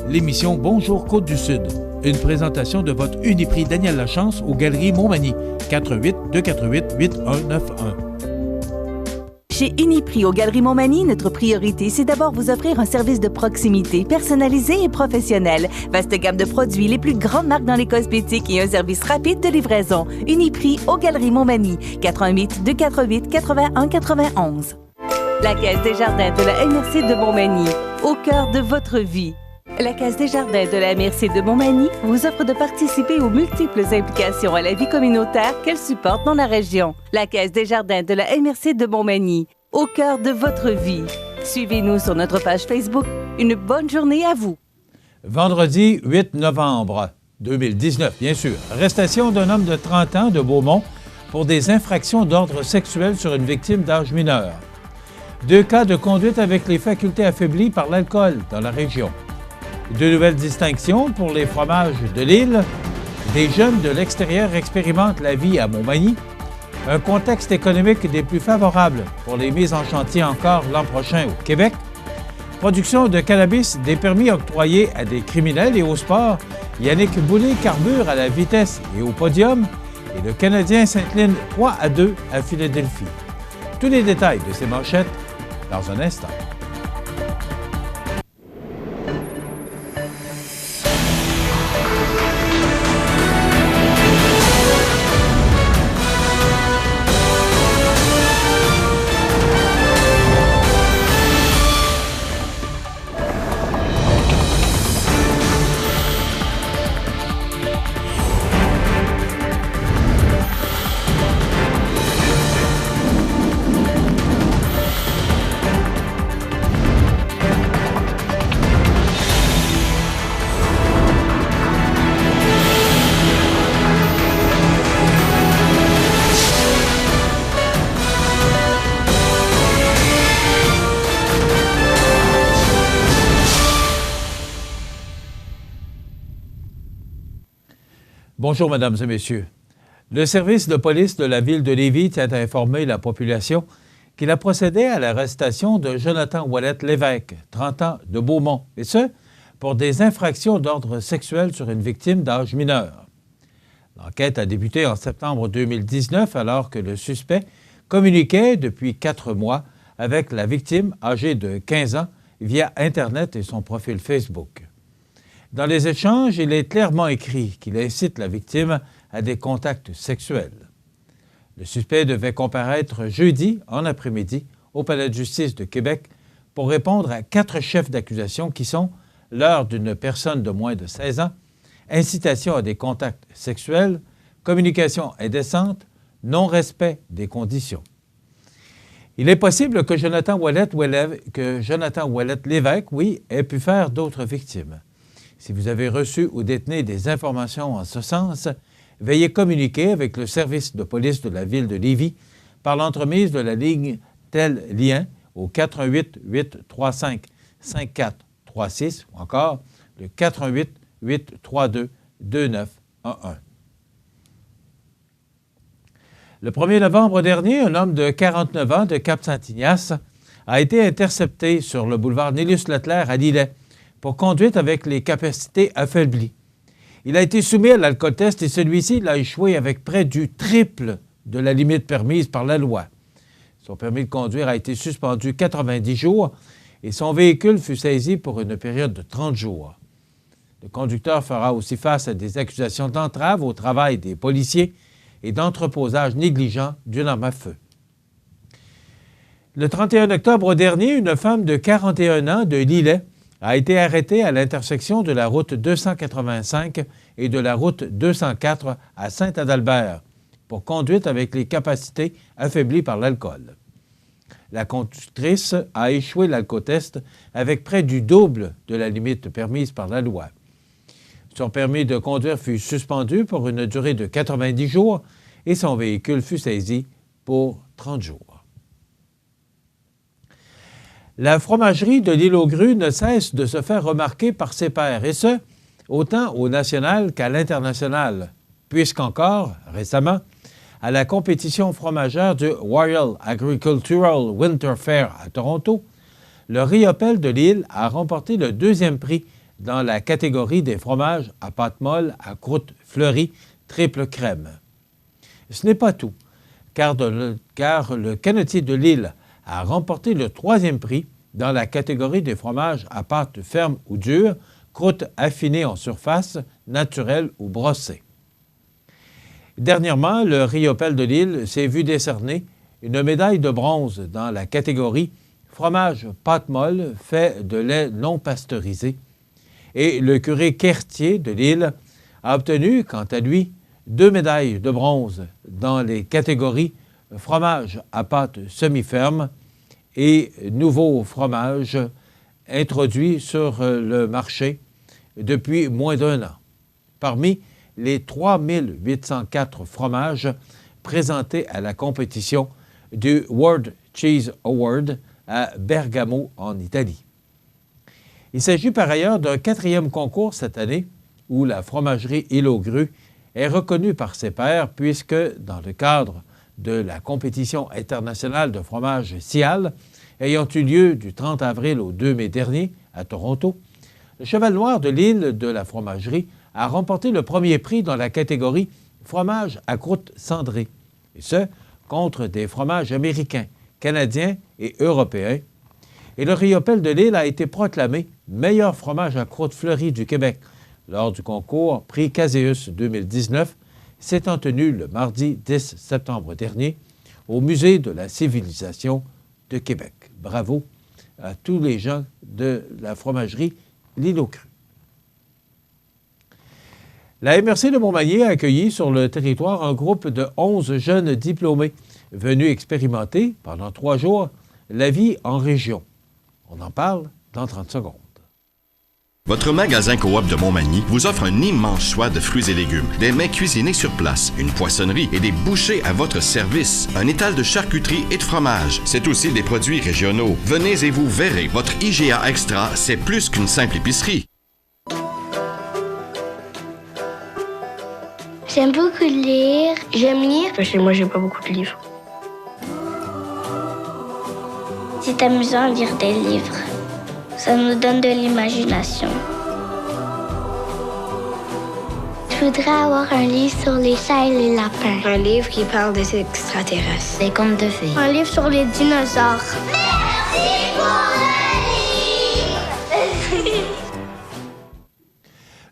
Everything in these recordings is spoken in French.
l'émission Bonjour Côte-du-Sud. Une présentation de votre Uniprix Daniel Lachance aux Galeries Montmagny. 418-248-8191. Chez Uniprix aux Galeries Montmagny, notre priorité, c'est d'abord vous offrir un service de proximité, personnalisé et professionnel. Vaste gamme de produits, les plus grandes marques dans les cosmétiques et un service rapide de livraison. Uniprix aux Galeries Montmagny. 418-248-8191. La Caisse des Jardins de la MRC de Montmagny, au cœur de votre vie. La Caisse des Jardins de la MRC de Montmagny vous offre de participer aux multiples implications à la vie communautaire qu'elle supporte dans la région. La Caisse des Jardins de la MRC de Montmagny, au cœur de votre vie. Suivez-nous sur notre page Facebook. Une bonne journée à vous. Vendredi 8 novembre 2019, bien sûr. Arrestation d'un homme de 30 ans de Beaumont pour des infractions d'ordre sexuel sur une victime d'âge mineur. 2 cas de conduite avec les facultés affaiblies par l'alcool dans la région. 2 nouvelles distinctions pour les fromages de l'île. Des jeunes de l'extérieur expérimentent la vie à Montmagny. Un contexte économique des plus favorables pour les mises en chantier encore l'an prochain au Québec. Production de cannabis, des permis octroyés à des criminels et au sport. Yannick Boulay carbure à la vitesse et au podium. Et le Canadien s'incline 3-2 à Philadelphie. Tous les détails de ces manchettes dans un instant. Bonjour, mesdames et messieurs. Le service de police de la ville de Lévis tient à informer la population qu'il a procédé à l'arrestation de Jonathan Ouellette-Lévesque, 30 ans, de Beaumont, et ce, pour des infractions d'ordre sexuel sur une victime d'âge mineur. L'enquête a débuté en septembre 2019 alors que le suspect communiquait depuis 4 mois avec la victime âgée de 15 ans via Internet et son profil Facebook. Dans les échanges, il est clairement écrit qu'il incite la victime à des contacts sexuels. Le suspect devait comparaître jeudi, en après-midi, au Palais de justice de Québec pour répondre à 4 chefs d'accusation qui sont l'heure d'une personne de moins de 16 ans, incitation à des contacts sexuels, communication indécente, non-respect des conditions. Il est possible que Jonathan Ouellette-Lévesque, ait pu faire d'autres victimes. Si vous avez reçu ou détenu des informations en ce sens, veuillez communiquer avec le service de police de la ville de Lévis par l'entremise de la ligne Tel Lien au 418-835-5436 ou encore le 418-832-2911. Le 1er novembre dernier, un homme de 49 ans de Cap-Saint-Ignace a été intercepté sur le boulevard Nélus-Leclerc à Lillet pour conduite avec les capacités affaiblies. Il a été soumis à l'alcotest et celui-ci l'a échoué avec près du triple de la limite permise par la loi. Son permis de conduire a été suspendu 90 jours et son véhicule fut saisi pour une période de 30 jours. Le conducteur fera aussi face à des accusations d'entrave au travail des policiers et d'entreposage négligent d'une arme à feu. Le 31 octobre dernier, une femme de 41 ans de Lillet a été arrêtée à l'intersection de la route 285 et de la route 204 à Saint-Adalbert pour conduite avec les capacités affaiblies par l'alcool. La conductrice a échoué l'alcotest avec près du double de la limite permise par la loi. Son permis de conduire fut suspendu pour une durée de 90 jours et son véhicule fut saisi pour 30 jours. La fromagerie de l'Île-aux-Grues ne cesse de se faire remarquer par ses pairs, et ce, autant au national qu'à l'international, puisqu'encore, récemment, à la compétition fromagère du Royal Agricultural Winter Fair à Toronto, le Riopelle de l'île a remporté le 2e prix dans la catégorie des fromages à pâte molle à croûte fleurie triple crème. Ce n'est pas tout, car le canotier de Lille a remporté le 3e prix dans la catégorie des fromages à pâte ferme ou dure, croûte affinée en surface, naturelle ou brossée. Dernièrement, le Riopel de Lille s'est vu décerner une médaille de bronze dans la catégorie fromage pâte molle fait de lait non pasteurisé. Et le curé Quertier de Lille a obtenu, quant à lui, 2 médailles de bronze dans les catégories fromage à pâte semi-ferme et nouveaux fromages introduits sur le marché depuis moins d'1 an. Parmi les 3804 fromages présentés à la compétition du World Cheese Award à Bergamo, en Italie. Il s'agit par ailleurs d'un 4e concours cette année où la fromagerie Île-aux-Grues est reconnue par ses pairs puisque, dans le cadre de la compétition internationale de fromage SIAL, ayant eu lieu du 30 avril au 2 mai dernier à Toronto, le Cheval Noir de Lille de la fromagerie a remporté le 1er prix dans la catégorie fromage à croûte cendrée, et ce, contre des fromages américains, canadiens et européens. Et le Riopel de Lille a été proclamé meilleur fromage à croûte fleurie du Québec lors du concours Prix Caséus 2019, s'étant tenu le mardi 10 septembre dernier au Musée de la civilisation de Québec. Bravo à tous les gens de la fromagerie L'Île-aux-Grues. La MRC de Montmagny a accueilli sur le territoire un groupe de 11 jeunes diplômés venus expérimenter pendant 3 jours la vie en région. On en parle dans 30 secondes. Votre magasin Coop de Montmagny vous offre un immense choix de fruits et légumes, des mets cuisinés sur place, une poissonnerie et des bouchers à votre service, un étal de charcuterie et de fromage. C'est aussi des produits régionaux. Venez et vous verrez, votre IGA Extra, c'est plus qu'une simple épicerie. J'aime beaucoup lire. J'aime lire. Chez moi, j'ai pas beaucoup de livres. C'est amusant de lire des livres. Ça nous donne de l'imagination. Je voudrais avoir un livre sur les chats et les lapins. Un livre qui parle des extraterrestres. Des contes de fées. Un livre sur les dinosaures. Merci pour le livre!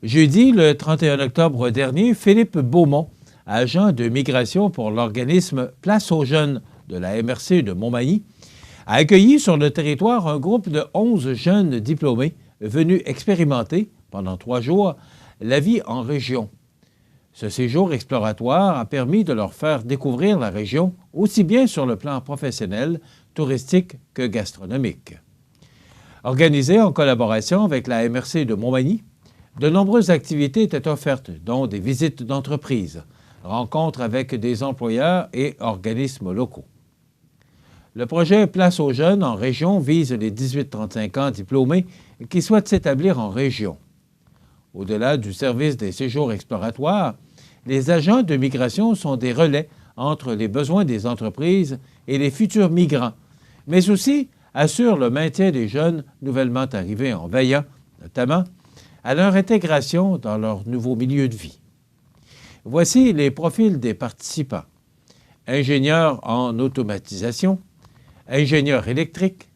Jeudi, le 31 octobre dernier, Philippe Beaumont, agent de migration pour l'organisme Place aux jeunes de la MRC de Montmagny, a accueilli sur le territoire un groupe de 11 jeunes diplômés venus expérimenter, pendant 3 jours, la vie en région. Ce séjour exploratoire a permis de leur faire découvrir la région aussi bien sur le plan professionnel, touristique que gastronomique. Organisé en collaboration avec la MRC de Montmagny, de nombreuses activités étaient offertes, dont des visites d'entreprise, rencontres avec des employeurs et organismes locaux. Le projet Place aux jeunes en région vise les 18-35 ans diplômés qui souhaitent s'établir en région. Au-delà du service des séjours exploratoires, les agents de migration sont des relais entre les besoins des entreprises et les futurs migrants, mais aussi assurent le maintien des jeunes nouvellement arrivés en veillant, notamment, à leur intégration dans leur nouveau milieu de vie. Voici les profils des participants. Ingénieurs en automatisation, ingénieur électrique,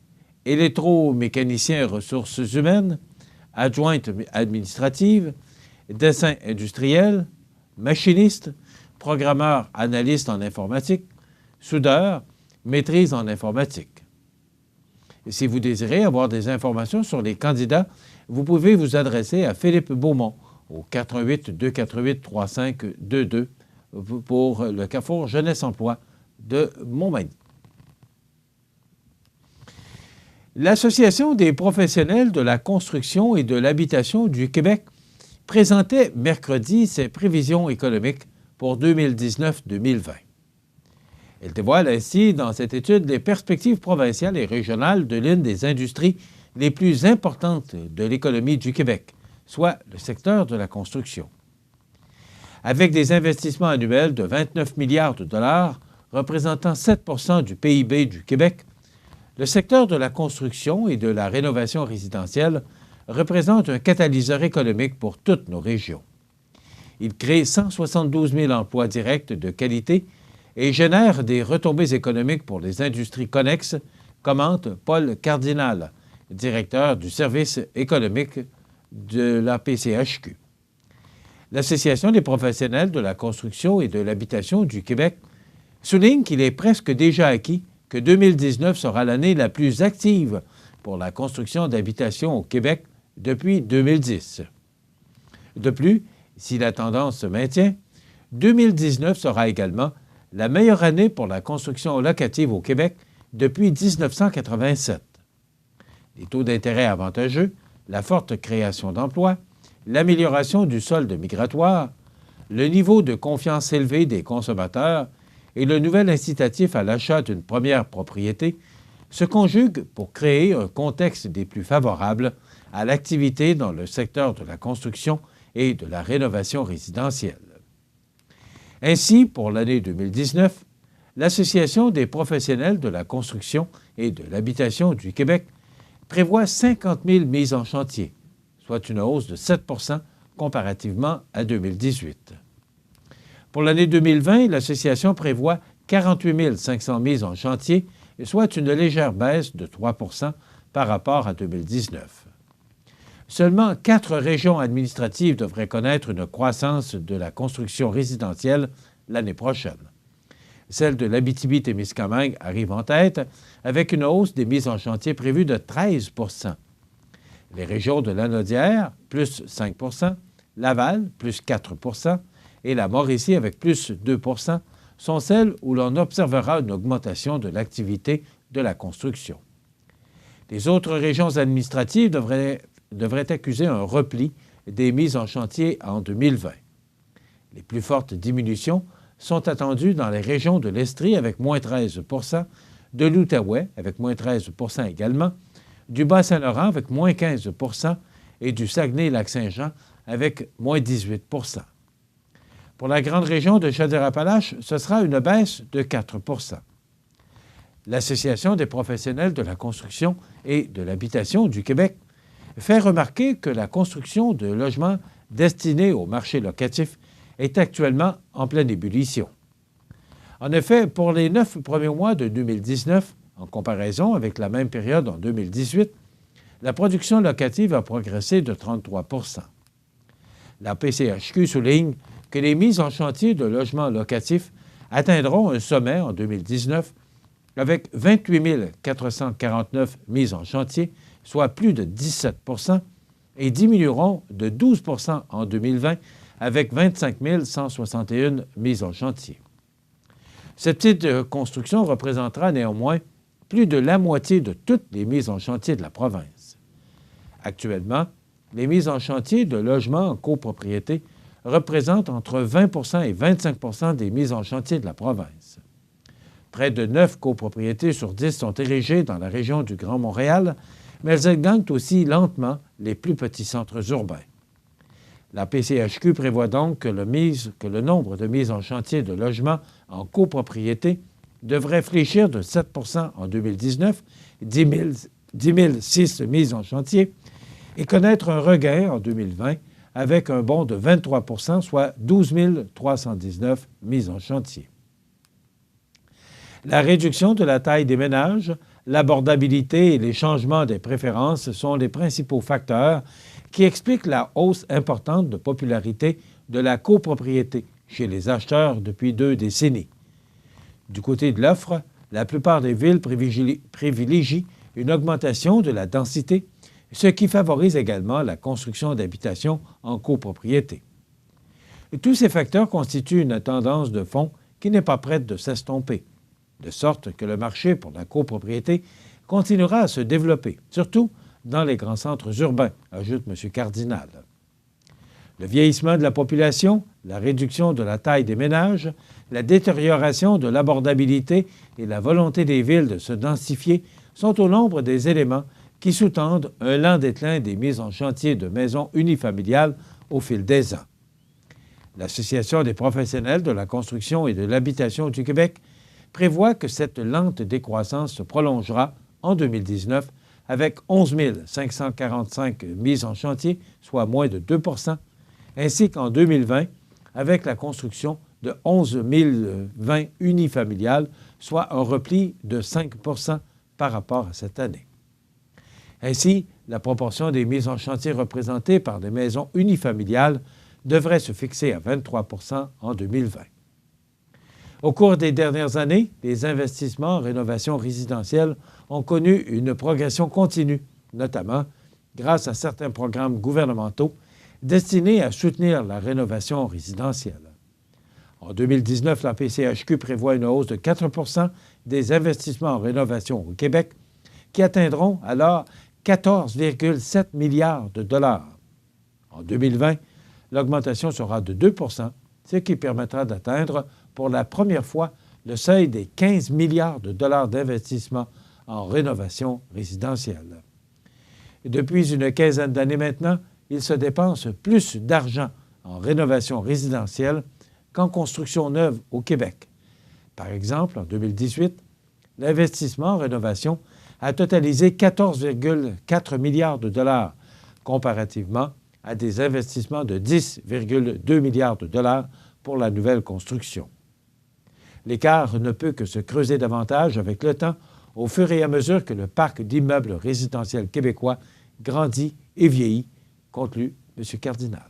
électromécanicien ressources humaines, adjointe administrative, dessin industriel, machiniste, programmeur analyste en informatique, soudeur, maîtrise en informatique. Et si vous désirez avoir des informations sur les candidats, vous pouvez vous adresser à Philippe Beaumont au 418-248-3522 pour le Carrefour Jeunesse Emploi de Montmagny. L'Association des professionnels de la construction et de l'habitation du Québec présentait mercredi ses prévisions économiques pour 2019-2020. Elle dévoile ainsi dans cette étude les perspectives provinciales et régionales de l'une des industries les plus importantes de l'économie du Québec, soit le secteur de la construction. Avec des investissements annuels de 29 milliards de dollars, représentant 7 du PIB du Québec, le secteur de la construction et de la rénovation résidentielle représente un catalyseur économique pour toutes nos régions. Il crée 172 000 emplois directs de qualité et génère des retombées économiques pour les industries connexes, commente Paul Cardinal, directeur du service économique de la PCHQ. L'Association des professionnels de la construction et de l'habitation du Québec souligne qu'il est presque déjà acquis que 2019 sera l'année la plus active pour la construction d'habitations au Québec depuis 2010. De plus, si la tendance se maintient, 2019 sera également la meilleure année pour la construction locative au Québec depuis 1987. Les taux d'intérêt avantageux, la forte création d'emplois, l'amélioration du solde migratoire, le niveau de confiance élevé des consommateurs et le nouvel incitatif à l'achat d'une première propriété se conjuguent pour créer un contexte des plus favorables à l'activité dans le secteur de la construction et de la rénovation résidentielle. Ainsi, pour l'année 2019, l'Association des professionnels de la construction et de l'habitation du Québec prévoit 50 000 mises en chantier, soit une hausse de 7 comparativement à 2018. Pour l'année 2020, l'Association prévoit 48 500 mises en chantier, soit une légère baisse de 3 par rapport à 2019. Seulement 4 régions administratives devraient connaître une croissance de la construction résidentielle l'année prochaine. Celle de l'Abitibi-Témiscamingue arrive en tête avec une hausse des mises en chantier prévue de 13 Les régions de Lanaudière, plus 5 Laval, plus 4 et la Mauricie, avec plus 2 sont celles où l'on observera une augmentation de l'activité de la construction. Les autres régions administratives devraient accuser un repli des mises en chantier en 2020. Les plus fortes diminutions sont attendues dans les régions de l'Estrie avec moins 13 de l'Outaouais avec moins 13 également, du Bas-Saint-Laurent avec moins 15 et du Saguenay-Lac-Saint-Jean avec moins 18 Pour la grande région de Chaudière-Appalaches, ce sera une baisse de 4 L'Association des professionnels de la construction et de l'habitation du Québec fait remarquer que la construction de logements destinés au marché locatif est actuellement en pleine ébullition. En effet, pour les 9 premiers mois de 2019, en comparaison avec la même période en 2018, la production locative a progressé de 33 La PCHQ souligne que les mises en chantier de logements locatifs atteindront un sommet en 2019 avec 28 449 mises en chantier, soit plus de 17 et diminueront de 12 en 2020 avec 25 161 mises en chantier. Cette petite construction représentera néanmoins plus de la moitié de toutes les mises en chantier de la province. Actuellement, les mises en chantier de logements en copropriété représentent entre 20 et 25 des mises en chantier de la province. Près de 9 copropriétés sur 10 sont érigées dans la région du Grand Montréal, mais elles gagnent aussi lentement les plus petits centres urbains. La PCHQ prévoit donc que le nombre de mises en chantier de logements en copropriété devrait fléchir de 7 en 2019, 10 006 mises en chantier, et connaître un regain en 2020 avec un bond de 23 soit 12 319 mises en chantier. La réduction de la taille des ménages, l'abordabilité et les changements des préférences sont les principaux facteurs qui expliquent la hausse importante de popularité de la copropriété chez les acheteurs depuis 2 décennies. Du côté de l'offre, la plupart des villes privilégient une augmentation de la densité, ce qui favorise également la construction d'habitations en copropriété. Tous ces facteurs constituent une tendance de fond qui n'est pas prête de s'estomper, de sorte que le marché pour la copropriété continuera à se développer, surtout dans les grands centres urbains, ajoute M. Cardinal. Le vieillissement de la population, la réduction de la taille des ménages, la détérioration de l'abordabilité et la volonté des villes de se densifier sont au nombre des éléments qui sous-tendent un lent déclin des mises en chantier de maisons unifamiliales au fil des ans. L'Association des professionnels de la construction et de l'habitation du Québec prévoit que cette lente décroissance se prolongera en 2019 avec 11 545 mises en chantier, soit moins de 2 %, ainsi qu'en 2020, avec la construction de 11 020 unifamiliales, soit un repli de 5 % par rapport à cette année. Ainsi, la proportion des mises en chantier représentées par des maisons unifamiliales devrait se fixer à 23 % en 2020. Au cours des dernières années, les investissements en rénovation résidentielle ont connu une progression continue, notamment grâce à certains programmes gouvernementaux destinés à soutenir la rénovation résidentielle. En 2019, la PCHQ prévoit une hausse de 4 % des investissements en rénovation au Québec, qui atteindront alors 14,7 milliards de dollars. En 2020, l'augmentation sera de 2 %, ce qui permettra d'atteindre pour la première fois le seuil des 15 milliards de dollars d'investissement en rénovation résidentielle. Et depuis une quinzaine d'années maintenant, il se dépense plus d'argent en rénovation résidentielle qu'en construction neuve au Québec. Par exemple, en 2018, l'investissement en rénovation a totalisé 14,4 milliards de dollars, comparativement à des investissements de 10,2 milliards de dollars pour la nouvelle construction. L'écart ne peut que se creuser davantage avec le temps, au fur et à mesure que le parc d'immeubles résidentiels québécois grandit et vieillit, conclut M. Cardinal.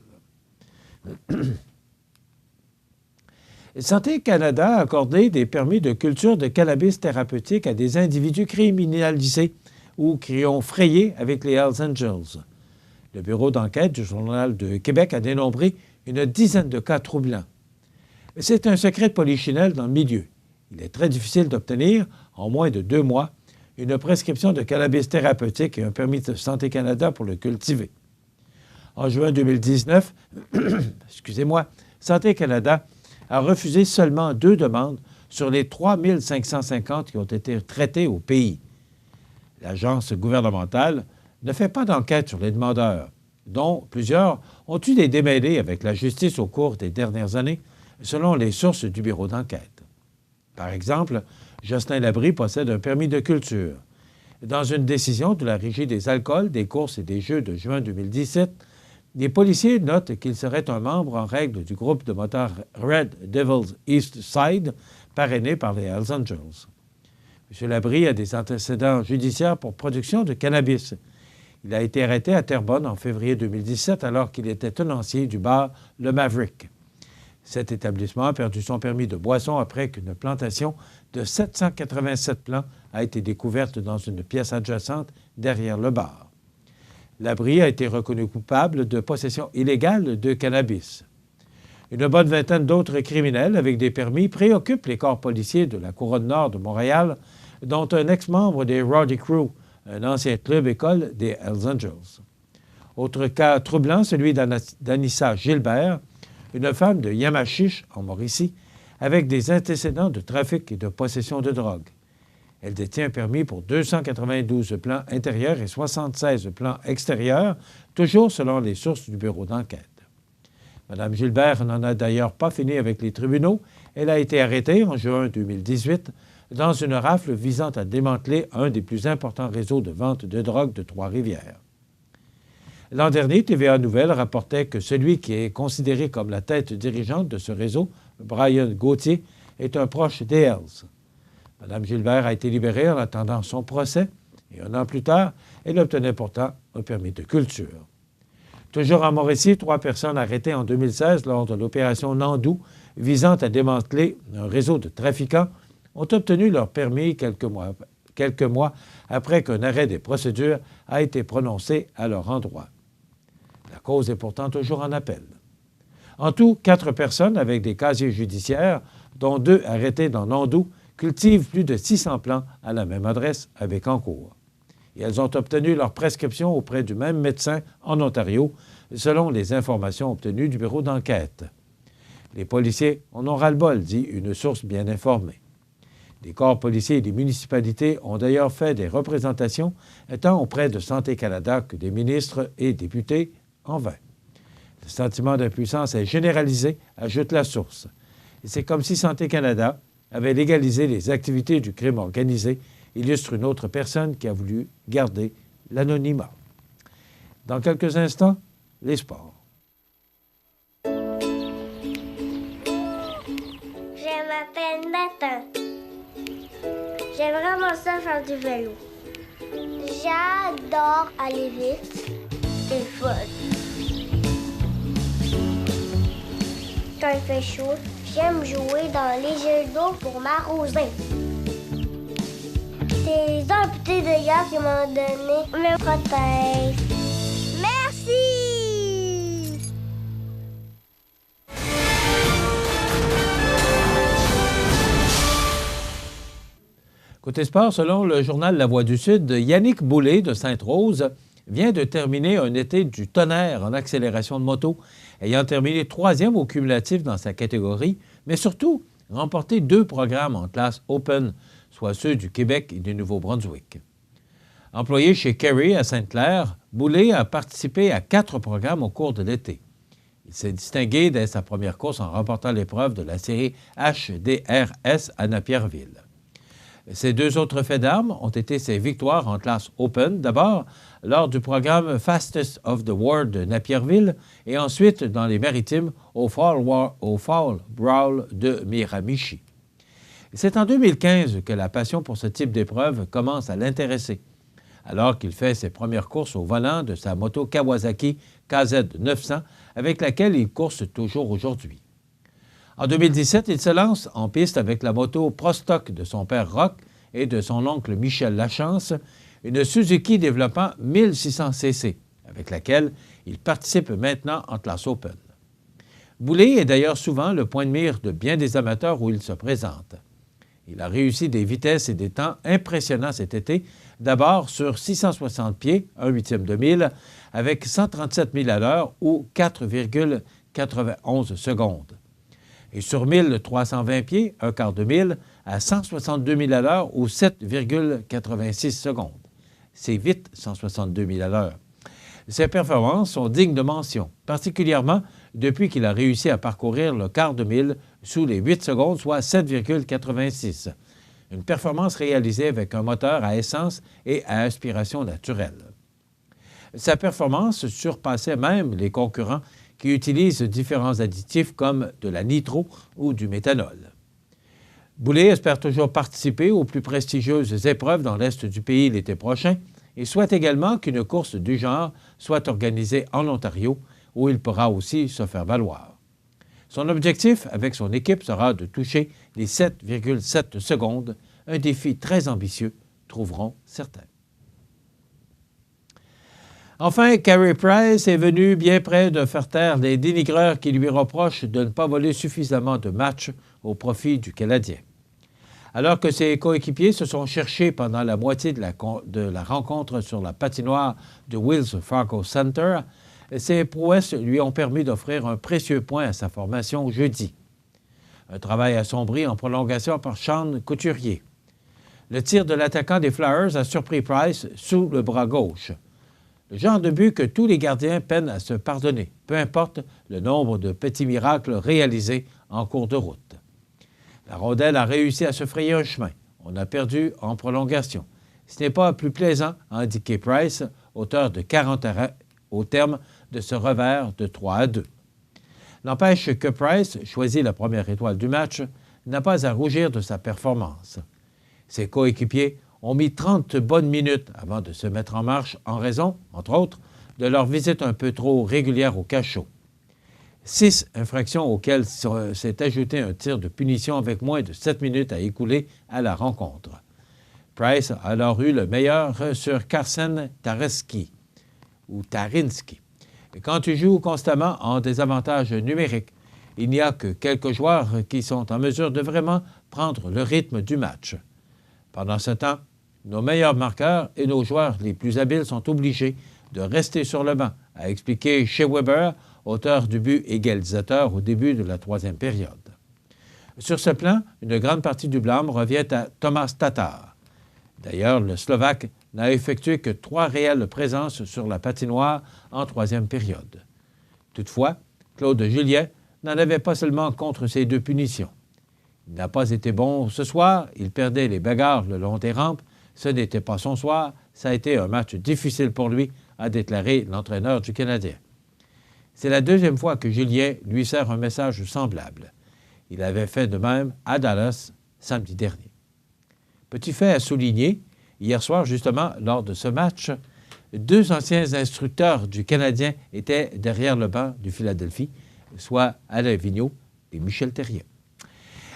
Santé Canada a accordé des permis de culture de cannabis thérapeutique à des individus criminalisés ou qui ont frayé avec les Hells Angels. Le bureau d'enquête du Journal de Québec a dénombré une dizaine de cas troublants. C'est un secret de polichinelle dans le milieu. Il est très difficile d'obtenir, en moins de 2 mois, une prescription de cannabis thérapeutique et un permis de Santé Canada pour le cultiver. En juin 2019, Santé Canada a refusé seulement 2 demandes sur les 3 550 qui ont été traitées au pays. L'agence gouvernementale ne fait pas d'enquête sur les demandeurs, dont plusieurs ont eu des démêlés avec la justice au cours des dernières années, selon les sources du bureau d'enquête. Par exemple, Jocelyn Labrie possède un permis de culture. Dans une décision de la Régie des alcools, des courses et des jeux de juin 2017, les policiers notent qu'il serait un membre en règle du groupe de motards Red Devils East Side, parrainé par les Hells Angels. M. Labrie a des antécédents judiciaires pour production de cannabis. Il a été arrêté à Terrebonne en février 2017 alors qu'il était tenancier du bar Le Maverick. Cet établissement a perdu son permis de boisson après qu'une plantation de 787 plants a été découverte dans une pièce adjacente derrière le bar. Labrie a été reconnu coupable de possession illégale de cannabis. Une bonne vingtaine d'autres criminels avec des permis préoccupent les corps policiers de la Couronne Nord de Montréal, dont un ex-membre des Rowdy Crew, un ancien club-école des Hells Angels. Autre cas troublant, celui d'Anissa Gilbert, une femme de Yamachiche, en Mauricie, avec des antécédents de trafic et de possession de drogue. Elle détient un permis pour 292 plans intérieurs et 76 plans extérieurs, toujours selon les sources du bureau d'enquête. Mme Gilbert n'en a d'ailleurs pas fini avec les tribunaux. Elle a été arrêtée en juin 2018 dans une rafle visant à démanteler un des plus importants réseaux de vente de drogue de Trois-Rivières. L'an dernier, TVA Nouvelles rapportait que celui qui est considéré comme la tête dirigeante de ce réseau, Brian Gauthier, est un proche des Hells. Mme Gilbert a été libérée en attendant son procès et 1 an plus tard, elle obtenait pourtant un permis de culture. Toujours en Mauricie, 3 personnes arrêtées en 2016 lors de l'opération Nandou visant à démanteler un réseau de trafiquants ont obtenu leur permis quelques mois après qu'un arrêt des procédures a été prononcé à leur endroit. La cause est pourtant toujours en appel. En tout, 4 personnes avec des casiers judiciaires, dont 2 arrêtés dans Nandou, cultivent plus de 600 plants à la même adresse à Bécancour. Et elles ont obtenu leur prescription auprès du même médecin en Ontario, selon les informations obtenues du bureau d'enquête. Les policiers en ont ras-le-bol, dit une source bien informée. Les corps policiers et les municipalités ont d'ailleurs fait des représentations tant auprès de Santé Canada que des ministres et députés en vain. Le sentiment d'impuissance est généralisé, ajoute la source. Et c'est comme si Santé Canada avait légalisé les activités du crime organisé, illustre une autre personne qui a voulu garder l'anonymat. Dans quelques instants, les sports. Je m'appelle Nathan. J'aime vraiment ça faire du vélo. J'adore aller vite. C'est fun. Quand il fait chaud, j'aime jouer dans les jets d'eau pour m'arroser. C'est les amputés de gars qui m'ont donné mes prothèses. Merci! Côté sport, selon le journal La Voix du Sud, Yannick Boulay de Sainte-Rose vient de terminer un été du tonnerre en accélération de moto, ayant terminé 3e au cumulatif dans sa catégorie, mais surtout remporté 2 programmes en classe Open, soit ceux du Québec et du Nouveau-Brunswick. Employé chez Kerry à Sainte-Claire, Boulay a participé à 4 programmes au cours de l'été. Il s'est distingué dès sa première course en remportant l'épreuve de la série HDRS à Napierville. Ses 2 autres faits d'armes ont été ses victoires en classe Open, d'abord lors du programme Fastest of the World de Napierville et ensuite dans les Maritimes au Fall Brawl de Miramichi. C'est en 2015 que la passion pour ce type d'épreuve commence à l'intéresser, alors qu'il fait ses premières courses au volant de sa moto Kawasaki KZ900 avec laquelle il course toujours aujourd'hui. En 2017, il se lance en piste avec la moto Pro Stock de son père Roch et de son oncle Michel Lachance, une Suzuki développant 1600 cc, avec laquelle il participe maintenant en classe Open. Boulay est d'ailleurs souvent le point de mire de bien des amateurs où il se présente. Il a réussi des vitesses et des temps impressionnants cet été, d'abord sur 660 pieds, 1/8 de mille, avec 137 000 à l'heure ou 4,91 secondes. Et sur 1320 pieds, 1/4 de mille, à 162 000 à l'heure ou 7,86 secondes. C'est vite, 162 000 à l'heure. Ses performances sont dignes de mention, particulièrement depuis qu'il a réussi à parcourir le 1/4 de mille sous les 8 secondes, soit 7,86. Une performance réalisée avec un moteur à essence et à aspiration naturelle. Sa performance surpassait même les concurrents qui utilisent différents additifs comme de la nitro ou du méthanol. Boulay espère toujours participer aux plus prestigieuses épreuves dans l'Est du pays l'été prochain et souhaite également qu'une course du genre soit organisée en Ontario, où il pourra aussi se faire valoir. Son objectif avec son équipe sera de toucher les 7,7 secondes, un défi très ambitieux, trouveront certains. Enfin, Carey Price est venu bien près de faire taire les dénigreurs qui lui reprochent de ne pas voler suffisamment de matchs au profit du Canadien. Alors que ses coéquipiers se sont cherchés pendant la moitié de la rencontre sur la patinoire de Wells Fargo Center, ses prouesses lui ont permis d'offrir un précieux point à sa formation jeudi. Un travail assombri en prolongation par Sean Couturier. Le tir de l'attaquant des Flyers a surpris Price sous le bras gauche. Le genre de but que tous les gardiens peinent à se pardonner, peu importe le nombre de petits miracles réalisés en cours de route. La rondelle a réussi à se frayer un chemin. On a perdu en prolongation. Ce n'est pas plus plaisant, a indiqué Price, auteur de 40 arrêts au terme de ce revers de 3-2. N'empêche que Price, choisi la première étoile du match, n'a pas à rougir de sa performance. Ses coéquipiers ont mis 30 bonnes minutes avant de se mettre en marche en raison, entre autres, de leur visite un peu trop régulière au cachot. 6 infractions auxquelles s'est ajouté un tir de punition avec moins de 7 minutes à écouler à la rencontre. Price a alors eu le meilleur sur Carson Taraski, ou Tarinski. Et quand tu joues constamment en désavantage numérique, il n'y a que quelques joueurs qui sont en mesure de vraiment prendre le rythme du match. Pendant ce temps, nos meilleurs marqueurs et nos joueurs les plus habiles sont obligés de rester sur le banc, a expliqué Shea Weber, auteur du but égalisateur au début de la 3e période. Sur ce plan, une grande partie du blâme revient à Thomas Tatar. D'ailleurs, le Slovaque n'a effectué que 3 réelles présences sur la patinoire en 3e période. Toutefois, Claude Julien n'en avait pas seulement contre ces 2 punitions. Il n'a pas été bon ce soir, il perdait les bagarres le long des rampes, Ce n'était pas son soir. Ça a été un match difficile pour lui, a déclaré l'entraîneur du Canadien. C'est la deuxième fois que Julien lui sert un message semblable. Il avait fait de même à Dallas samedi dernier. Petit fait à souligner, hier soir, justement, lors de ce match, 2 anciens instructeurs du Canadien étaient derrière le banc du Philadelphie, soit Alain Vigneault et Michel Therrien.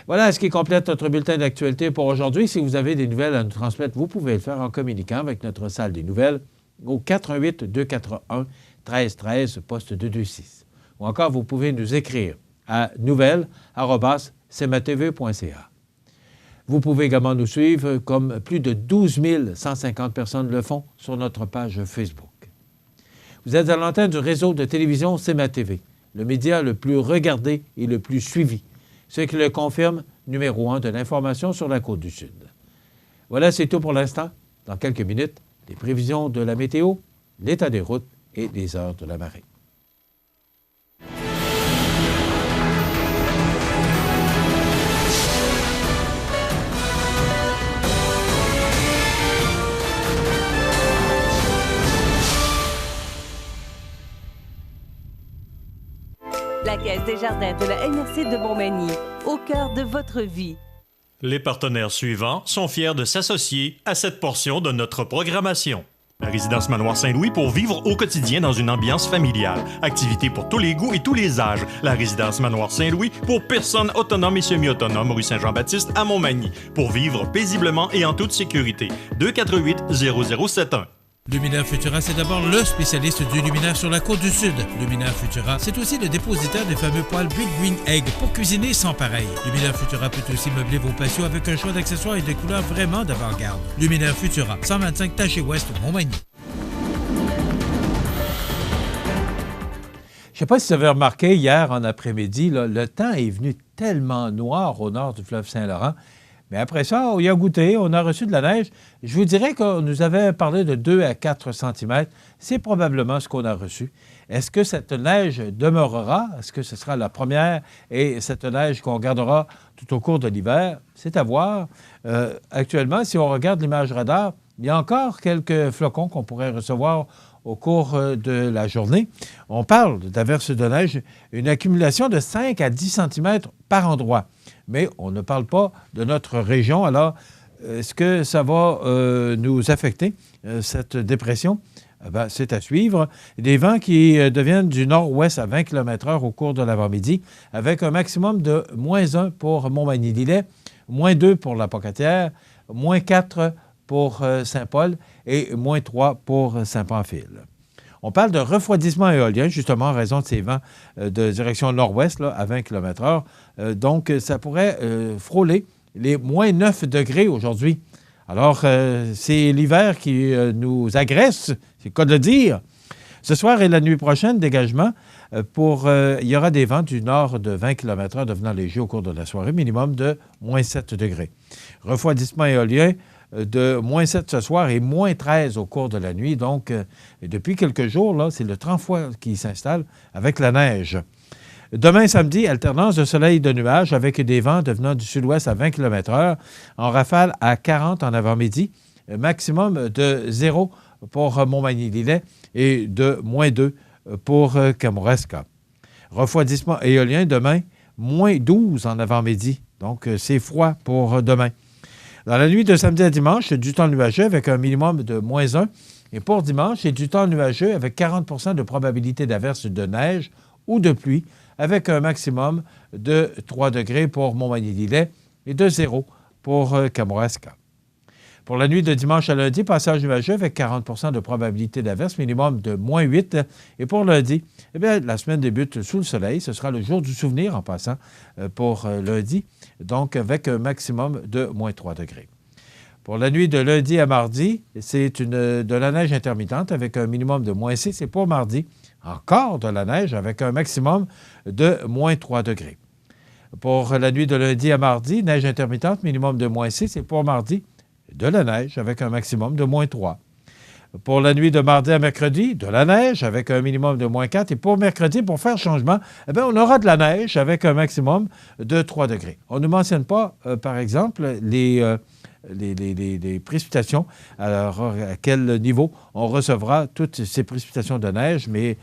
Voilà ce qui complète notre bulletin d'actualité pour aujourd'hui. Si vous avez des nouvelles à nous transmettre, vous pouvez le faire en communiquant avec notre salle des nouvelles au 418-241-1313, poste 226. Ou encore, vous pouvez nous écrire à nouvelles@cmatv.ca. Vous pouvez également nous suivre, comme plus de 12 150 personnes le font, sur notre page Facebook. Vous êtes à l'antenne du réseau de télévision CMA-TV, le média le plus regardé et le plus suivi, ce qui le confirme, numéro 1 de l'information sur la Côte-du-Sud. Voilà, c'est tout pour l'instant. Dans quelques minutes, les prévisions de la météo, l'état des routes et les heures de la marée. La Caisse des Jardins de la MRC de Montmagny, au cœur de votre vie. Les partenaires suivants sont fiers de s'associer à cette portion de notre programmation. La résidence Manoir Saint-Louis pour vivre au quotidien dans une ambiance familiale. Activités pour tous les goûts et tous les âges. La résidence Manoir Saint-Louis pour personnes autonomes et semi-autonomes, rue Saint-Jean-Baptiste à Montmagny. Pour vivre paisiblement et en toute sécurité. 248-0071. Luminaire Futura, c'est d'abord le spécialiste du luminaire sur la Côte-du-Sud. Luminaire Futura, c'est aussi le dépositaire des fameux poêles Big Green Egg pour cuisiner sans pareil. Luminaire Futura peut aussi meubler vos patios avec un choix d'accessoires et de couleurs vraiment d'avant-garde. Luminaire Futura, 125 Taché-Ouest, Montmagny. Je ne sais pas si vous avez remarqué, hier en après-midi, là, le temps est venu tellement noir au nord du fleuve Saint-Laurent. Mais après ça, on y a goûté, on a reçu de la neige. Je vous dirais qu'on nous avait parlé de 2 à 4 cm. C'est probablement ce qu'on a reçu. Est-ce que cette neige demeurera? Est-ce que ce sera la première et cette neige qu'on gardera tout au cours de l'hiver? C'est à voir. Actuellement, si on regarde l'image radar, il y a encore quelques flocons qu'on pourrait recevoir au cours de la journée. On parle d'averses de neige, une accumulation de 5 à 10 cm par endroit. Mais on ne parle pas de notre région. Alors, est-ce que ça va nous affecter, cette dépression? Ben, c'est à suivre. Des vents qui deviennent du nord-ouest à 20 km/h au cours de l'avant-midi, avec un maximum de -1 pour Montmagny-Lillet, -2 pour la Pocatière, -4 pour Saint-Paul et -3 pour Saint-Pamphile. On parle de refroidissement éolien, justement, en raison de ces vents de direction nord-ouest là, à 20 km/h. Donc, ça pourrait frôler les -9 degrés aujourd'hui. Alors, c'est l'hiver qui nous agresse, c'est le cas de le dire. Ce soir et la nuit prochaine, dégagement, il y aura des vents du nord de 20 km/h devenant légers au cours de la soirée, minimum de -7 degrés. Refroidissement éolien de -7 ce soir et -13 au cours de la nuit. Donc, depuis quelques jours, là, c'est le temps froid qui s'installe avec la neige. Demain, samedi, alternance de soleil et de nuages avec des vents devenant du sud-ouest à 20 km/h, en rafale à 40 en avant-midi, maximum de 0 pour Montmagny-Lillet et de -2 pour Kamouraska. Refroidissement éolien demain, -12 en avant-midi. Donc, c'est froid pour demain. Dans la nuit de samedi à dimanche, c'est du temps nuageux avec un minimum de -1. Et pour dimanche, c'est du temps nuageux avec 40 % de probabilité d'averse de neige ou de pluie, avec un maximum de 3 degrés pour Montmagny-Lillet et de 0 pour Kamouraska. Pour la nuit de dimanche à lundi, passage nuageux avec 40 % de probabilité d'averse, minimum de -8. Et pour lundi, eh bien, la semaine débute sous le soleil. Ce sera le jour du souvenir en passant pour lundi, donc avec un maximum de -3 degrés. Pour la nuit de lundi à mardi, c'est de la neige intermittente avec un minimum de -6. Et pour mardi, encore de la neige avec un maximum de -3 degrés. Pour la nuit de lundi à mardi, neige intermittente, minimum de -6. Et pour mardi, de la neige avec un maximum de -3. Pour la nuit de mardi à mercredi, de la neige avec un minimum de -4. Et pour mercredi, pour faire changement, eh bien, on aura de la neige avec un maximum de 3 degrés. On ne mentionne pas, par exemple, les les précipitations, alors à quel niveau on recevra toutes ces précipitations de neige, mais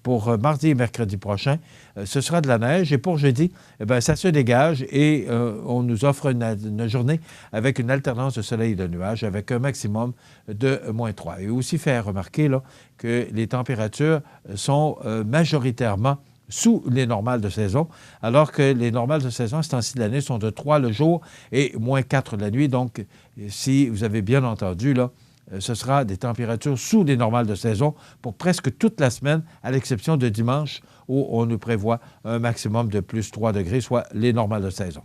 pour mardi et mercredi prochain, ce sera de la neige. Et pour jeudi, ça se dégage et on nous offre une journée avec une alternance de soleil et de nuages avec un maximum de -3. Et aussi faire remarquer là, que les températures sont majoritairement sous les normales de saison, alors que les normales de saison, à ce temps-ci de l'année, sont de 3 le jour et -4 la nuit. Donc, si vous avez bien entendu, là, ce sera des températures sous les normales de saison pour presque toute la semaine, à l'exception de dimanche, où on nous prévoit un maximum de +3 degrés, soit les normales de saison.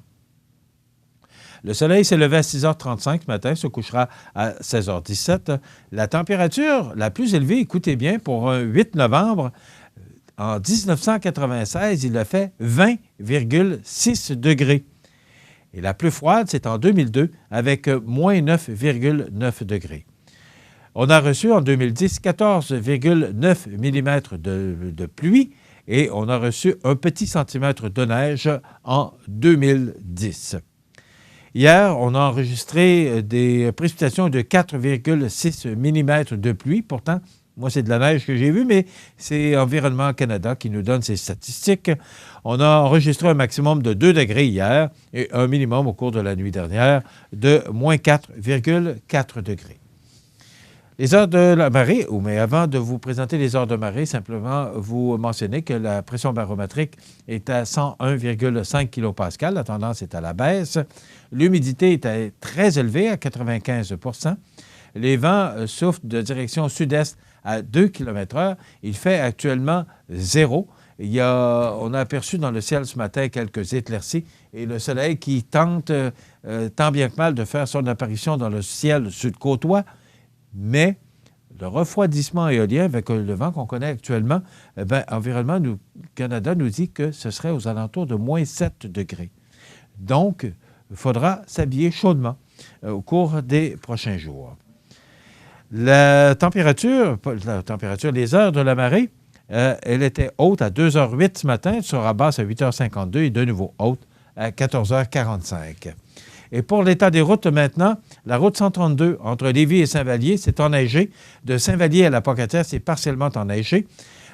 Le soleil s'est levé à 6h35 ce matin, se couchera à 16h17. La température la plus élevée, écoutez bien, pour un 8 novembre, en 1996, il a fait 20,6 degrés. Et la plus froide, c'est en 2002, avec -9,9 degrés. On a reçu en 2010 14,9 mm de pluie et on a reçu un petit centimètre de neige en 2010. Hier, on a enregistré des précipitations de 4,6 mm de pluie. Pourtant, moi, c'est de la neige que j'ai vue, mais c'est Environnement Canada qui nous donne ces statistiques. On a enregistré un maximum de 2 degrés hier et un minimum au cours de la nuit dernière de -4,4 degrés. Les heures de la marée, mais avant de vous présenter les heures de marée, simplement vous mentionnez que la pression barométrique est à 101,5 kPa. La tendance est à la baisse. L'humidité est très élevée, à 95 %. Les vents soufflent de direction sud-est à 2 km/h. Il fait actuellement 0. On a aperçu dans le ciel ce matin quelques éclaircies et le soleil qui tente tant bien que mal de faire son apparition dans le ciel sud-côtois. Mais le refroidissement éolien avec le vent qu'on connaît actuellement, Environnement Canada nous dit que ce serait aux alentours de -7 degrés. Donc, il faudra s'habiller chaudement au cours des prochains jours. Les heures de la marée, elle était haute à 2h08 ce matin, elle sera basse à 8h52 et de nouveau haute à 14h45. Et pour l'état des routes maintenant, la route 132 entre Lévis et Saint-Vallier, c'est enneigé. De Saint-Vallier à la Pocatière, c'est partiellement enneigé.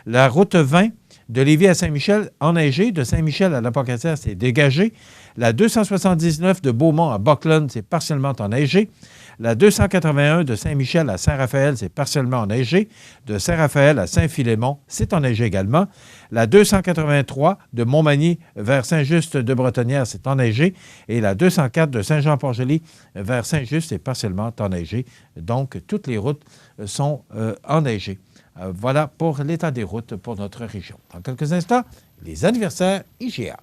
La route 20 de Lévis à Saint-Michel, enneigée. De Saint-Michel à la Pocatière, c'est dégagé. La 279 de Beaumont à Buckland, c'est partiellement enneigé. La 281 de Saint-Michel à Saint-Raphaël, c'est partiellement enneigé. De Saint-Raphaël à Saint-Philémon, c'est enneigé également. La 283 de Montmagny vers Saint-Just de Bretonnière, c'est enneigé. Et la 204 de Saint-Jean-Port-Joli vers Saint-Just, c'est partiellement enneigé. Donc, toutes les routes sont enneigées. Voilà pour l'état des routes pour notre région. Dans quelques instants, les anniversaires IGA.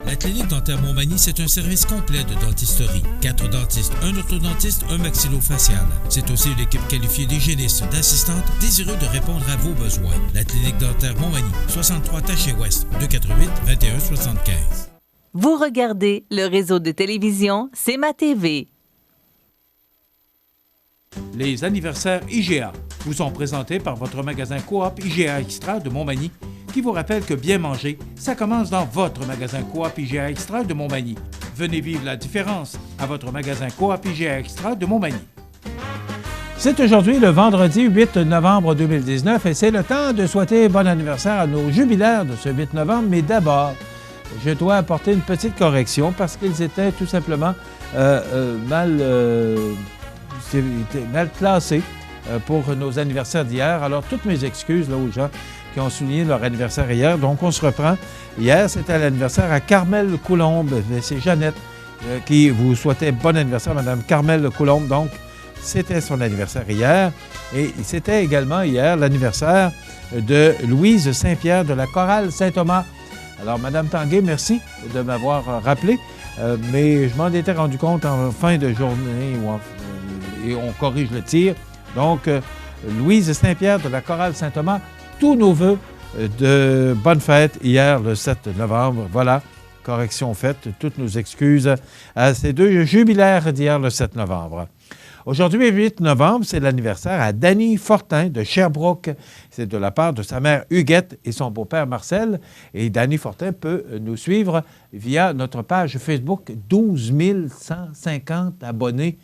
La clinique dentaire Montmagny, c'est un service complet de dentisterie. 4 dentistes, un orthodontiste, un maxillofacial. C'est aussi une équipe qualifiée d'hygiénistes, d'assistantes, désireux de répondre à vos besoins. La clinique dentaire Montmagny, 63 Taché-Ouest, 248-2175. Vous regardez le réseau de télévision C'est ma TV. Les anniversaires IGA vous sont présentés par votre magasin Coop IGA Extra de Montmagny, qui vous rappelle que bien manger, ça commence dans votre magasin Coop IGA Extra de Montmagny. Venez vivre la différence à votre magasin Coop IGA Extra de Montmagny. C'est aujourd'hui le vendredi 8 novembre 2019 et c'est le temps de souhaiter bon anniversaire à nos jubilaires de ce 8 novembre. Mais d'abord, je dois apporter une petite correction parce qu'ils étaient tout simplement mal classés pour nos anniversaires d'hier. Alors, toutes mes excuses là, aux gens qui ont souligné leur anniversaire hier. Donc, on se reprend. Hier, c'était l'anniversaire à Carmel Coulombe. C'est Jeannette qui vous souhaitait bon anniversaire, Mme Carmel Coulombe. Donc, c'était son anniversaire hier. Et c'était également hier l'anniversaire de Louise Saint-Pierre de la chorale Saint-Thomas. Alors, Mme Tanguay, merci de m'avoir rappelé. Mais je m'en étais rendu compte en fin de journée et on corrige le tir. Donc, Louise Saint-Pierre de la chorale Saint-Thomas, tous nos voeux de bonne fête hier, le 7 novembre. Voilà, correction faite. Toutes nos excuses à ces deux jubilaires d'hier, le 7 novembre. Aujourd'hui, le 8 novembre, c'est l'anniversaire à Danny Fortin de Sherbrooke. C'est de la part de sa mère Huguette et son beau-père Marcel. Et Danny Fortin peut nous suivre via notre page Facebook. 12 150 abonnés.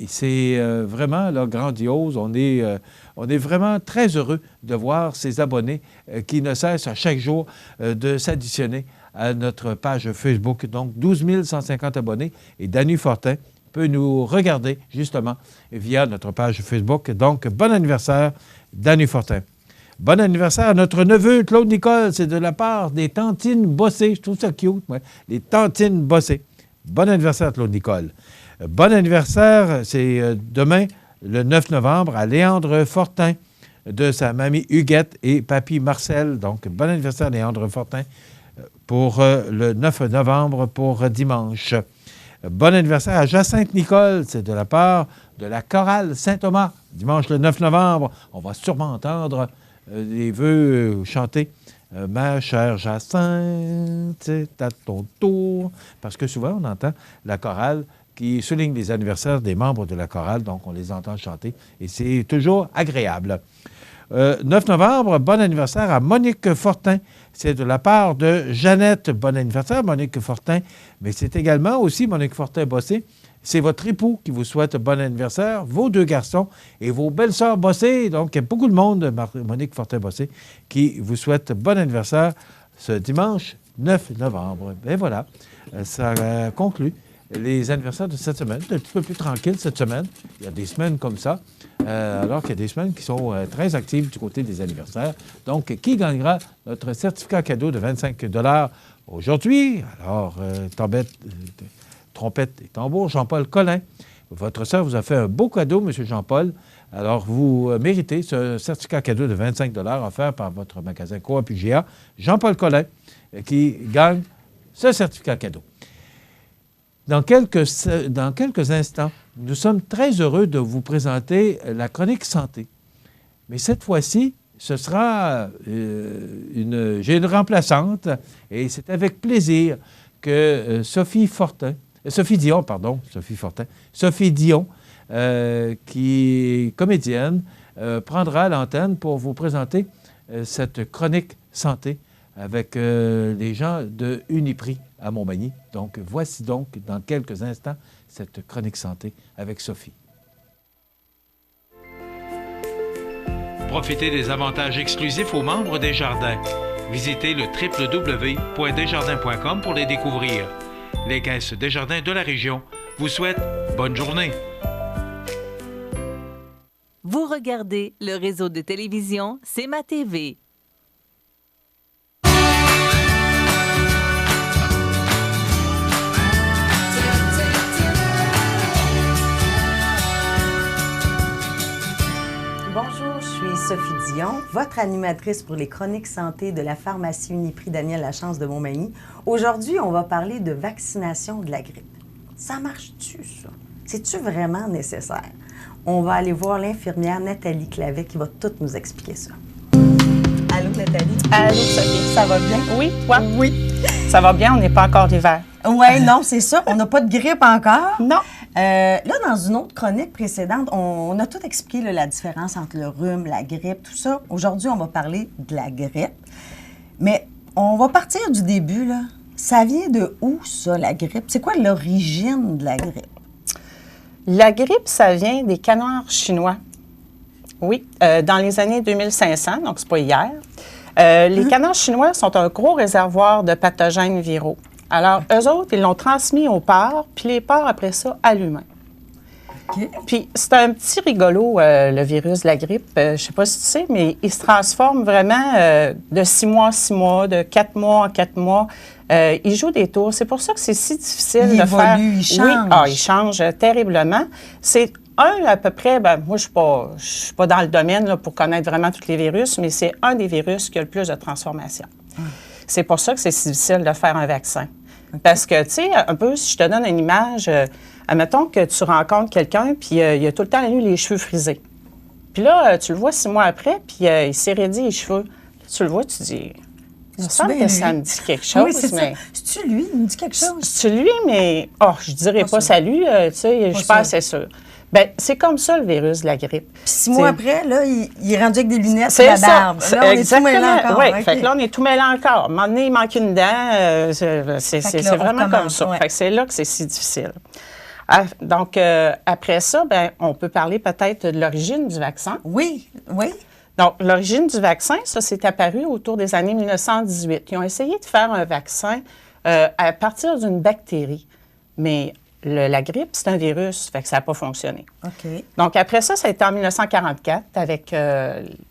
C'est vraiment là, grandiose. On est vraiment très heureux de voir ces abonnés qui ne cessent à chaque jour de s'additionner à notre page Facebook. Donc, 12 150 abonnés. Et Danny Fortin peut nous regarder, justement, via notre page Facebook. Donc, bon anniversaire, Danny Fortin. Bon anniversaire à notre neveu, Claude Nicole. C'est de la part des Tantines Bossé. Je trouve ça cute, ouais. Les Tantines Bossé. Bon anniversaire, Claude Nicole. Bon anniversaire, c'est demain, le 9 novembre, à Léandre Fortin, de sa mamie Huguette et papy Marcel. Donc, bon anniversaire, Léandre Fortin, pour le 9 novembre, pour dimanche. Bon anniversaire à Jacinthe Nicole, c'est de la part de la chorale Saint-Thomas. Dimanche le 9 novembre, on va sûrement entendre les vœux chanter « Ma chère Jacinthe, c'est à ton tour ». Parce que souvent, on entend la chorale qui souligne les anniversaires des membres de la chorale, donc on les entend chanter et c'est toujours agréable. 9 novembre, bon anniversaire à Monique Fortin. C'est de la part de Jeannette. Bon anniversaire, Monique Fortin. Mais c'est également aussi Monique Fortin-Bossé. C'est votre époux qui vous souhaite bon anniversaire, vos 2 garçons et vos belles-sœurs Bossé. Donc, il y a beaucoup de monde, Monique Fortin-Bossé, qui vous souhaite bon anniversaire ce dimanche 9 novembre. Et voilà, ça conclut les anniversaires de cette semaine. C'est un petit peu plus tranquille cette semaine. Il y a des semaines comme ça, alors qu'il y a des semaines qui sont très actives du côté des anniversaires. Donc, qui gagnera notre certificat cadeau de 25 $ aujourd'hui? Alors, trompette et tambour, Jean-Paul Collin. Votre sœur vous a fait un beau cadeau, M. Jean-Paul. Alors, vous méritez ce certificat cadeau de 25 $ offert par votre magasin Coop UGA, Jean-Paul Collin, qui gagne ce certificat cadeau. Dans quelques instants, nous sommes très heureux de vous présenter la chronique santé. Mais cette fois-ci, ce sera j'ai une remplaçante et c'est avec plaisir que Sophie Dion, qui est comédienne, prendra l'antenne pour vous présenter cette chronique santé avec les gens de Uniprix à Montmagny. Donc, voici donc, dans quelques instants, cette chronique santé avec Sophie. Profitez des avantages exclusifs aux membres des Jardins. Visitez le www.desjardins.com pour les découvrir. Les caisses Desjardins de la région vous souhaitent bonne journée. Vous regardez le réseau de télévision C'est ma TV. Bonjour, je suis Sophie Dion, votre animatrice pour les chroniques santé de la pharmacie Uniprix Daniel Lachance de Montmagny. Aujourd'hui, on va parler de vaccination de la grippe. Ça marche-tu, ça? C'est-tu vraiment nécessaire? On va aller voir l'infirmière Nathalie Clavet qui va tout nous expliquer ça. Allô, Nathalie? Allô, Sophie. Ça va bien? Oui, toi? Oui. Ça va bien, on n'est pas encore l'hiver. Oui, non, c'est ça. On n'a pas de grippe encore. Non. Là, dans une autre chronique précédente, on a tout expliqué là, la différence entre le rhume, la grippe, tout ça. Aujourd'hui, on va parler de la grippe. Mais on va partir du début, là. Ça vient de où, ça, la grippe? C'est quoi l'origine de la grippe? La grippe, ça vient des canards chinois. Oui, dans les années 2500, donc c'est pas hier. Les canards chinois sont un gros réservoir de pathogènes viraux. Alors, eux autres, ils l'ont transmis aux porcs, puis les porcs, après ça, à l'humain. Okay. Puis, c'est un petit rigolo, le virus de la grippe. Je ne sais pas si tu sais, mais il se transforme vraiment de 6 mois en 6 mois, de 4 mois en 4 mois. Il joue des tours. C'est pour ça que c'est si difficile de faire... Il change. Oui, il change terriblement. C'est à peu près... moi, je ne suis pas dans le domaine là, pour connaître vraiment tous les virus, mais c'est un des virus qui a le plus de transformation. C'est pour ça que c'est si difficile de faire un vaccin. Okay. Parce que, tu sais, un peu, si je te donne une image, admettons que tu rencontres quelqu'un, puis il a tout le temps les cheveux frisés. Puis là, tu le vois 6 mois après, puis il s'est raidi les cheveux. Là, tu le vois, tu dis... Il me semble que ça me dit quelque chose, oui, c'est mais... C'est-tu lui? Il me dit quelque chose? C'est lui, mais... je dirais pas salut, tu sais, je suis pas assez sûre. Bien, c'est comme ça, le virus de la grippe. Puis 6 mois après, là, il est rendu avec des lunettes et c'est la ça. barbe. Là, on est tout mêlé encore. Oui, OK. fait que là, on est tout mêlé encore. À un moment donné, il manque une dent. C'est vraiment comme ça. Ouais. Fait que c'est là que c'est si difficile. Donc, après ça, ben, on peut parler peut-être de l'origine du vaccin. Oui, oui. Donc, l'origine du vaccin, ça, c'est apparu autour des années 1918. Ils ont essayé de faire un vaccin à partir d'une bactérie. Mais la grippe, c'est un virus, fait que ça n'a pas fonctionné. OK. Donc, après ça, ça a été en 1944 avec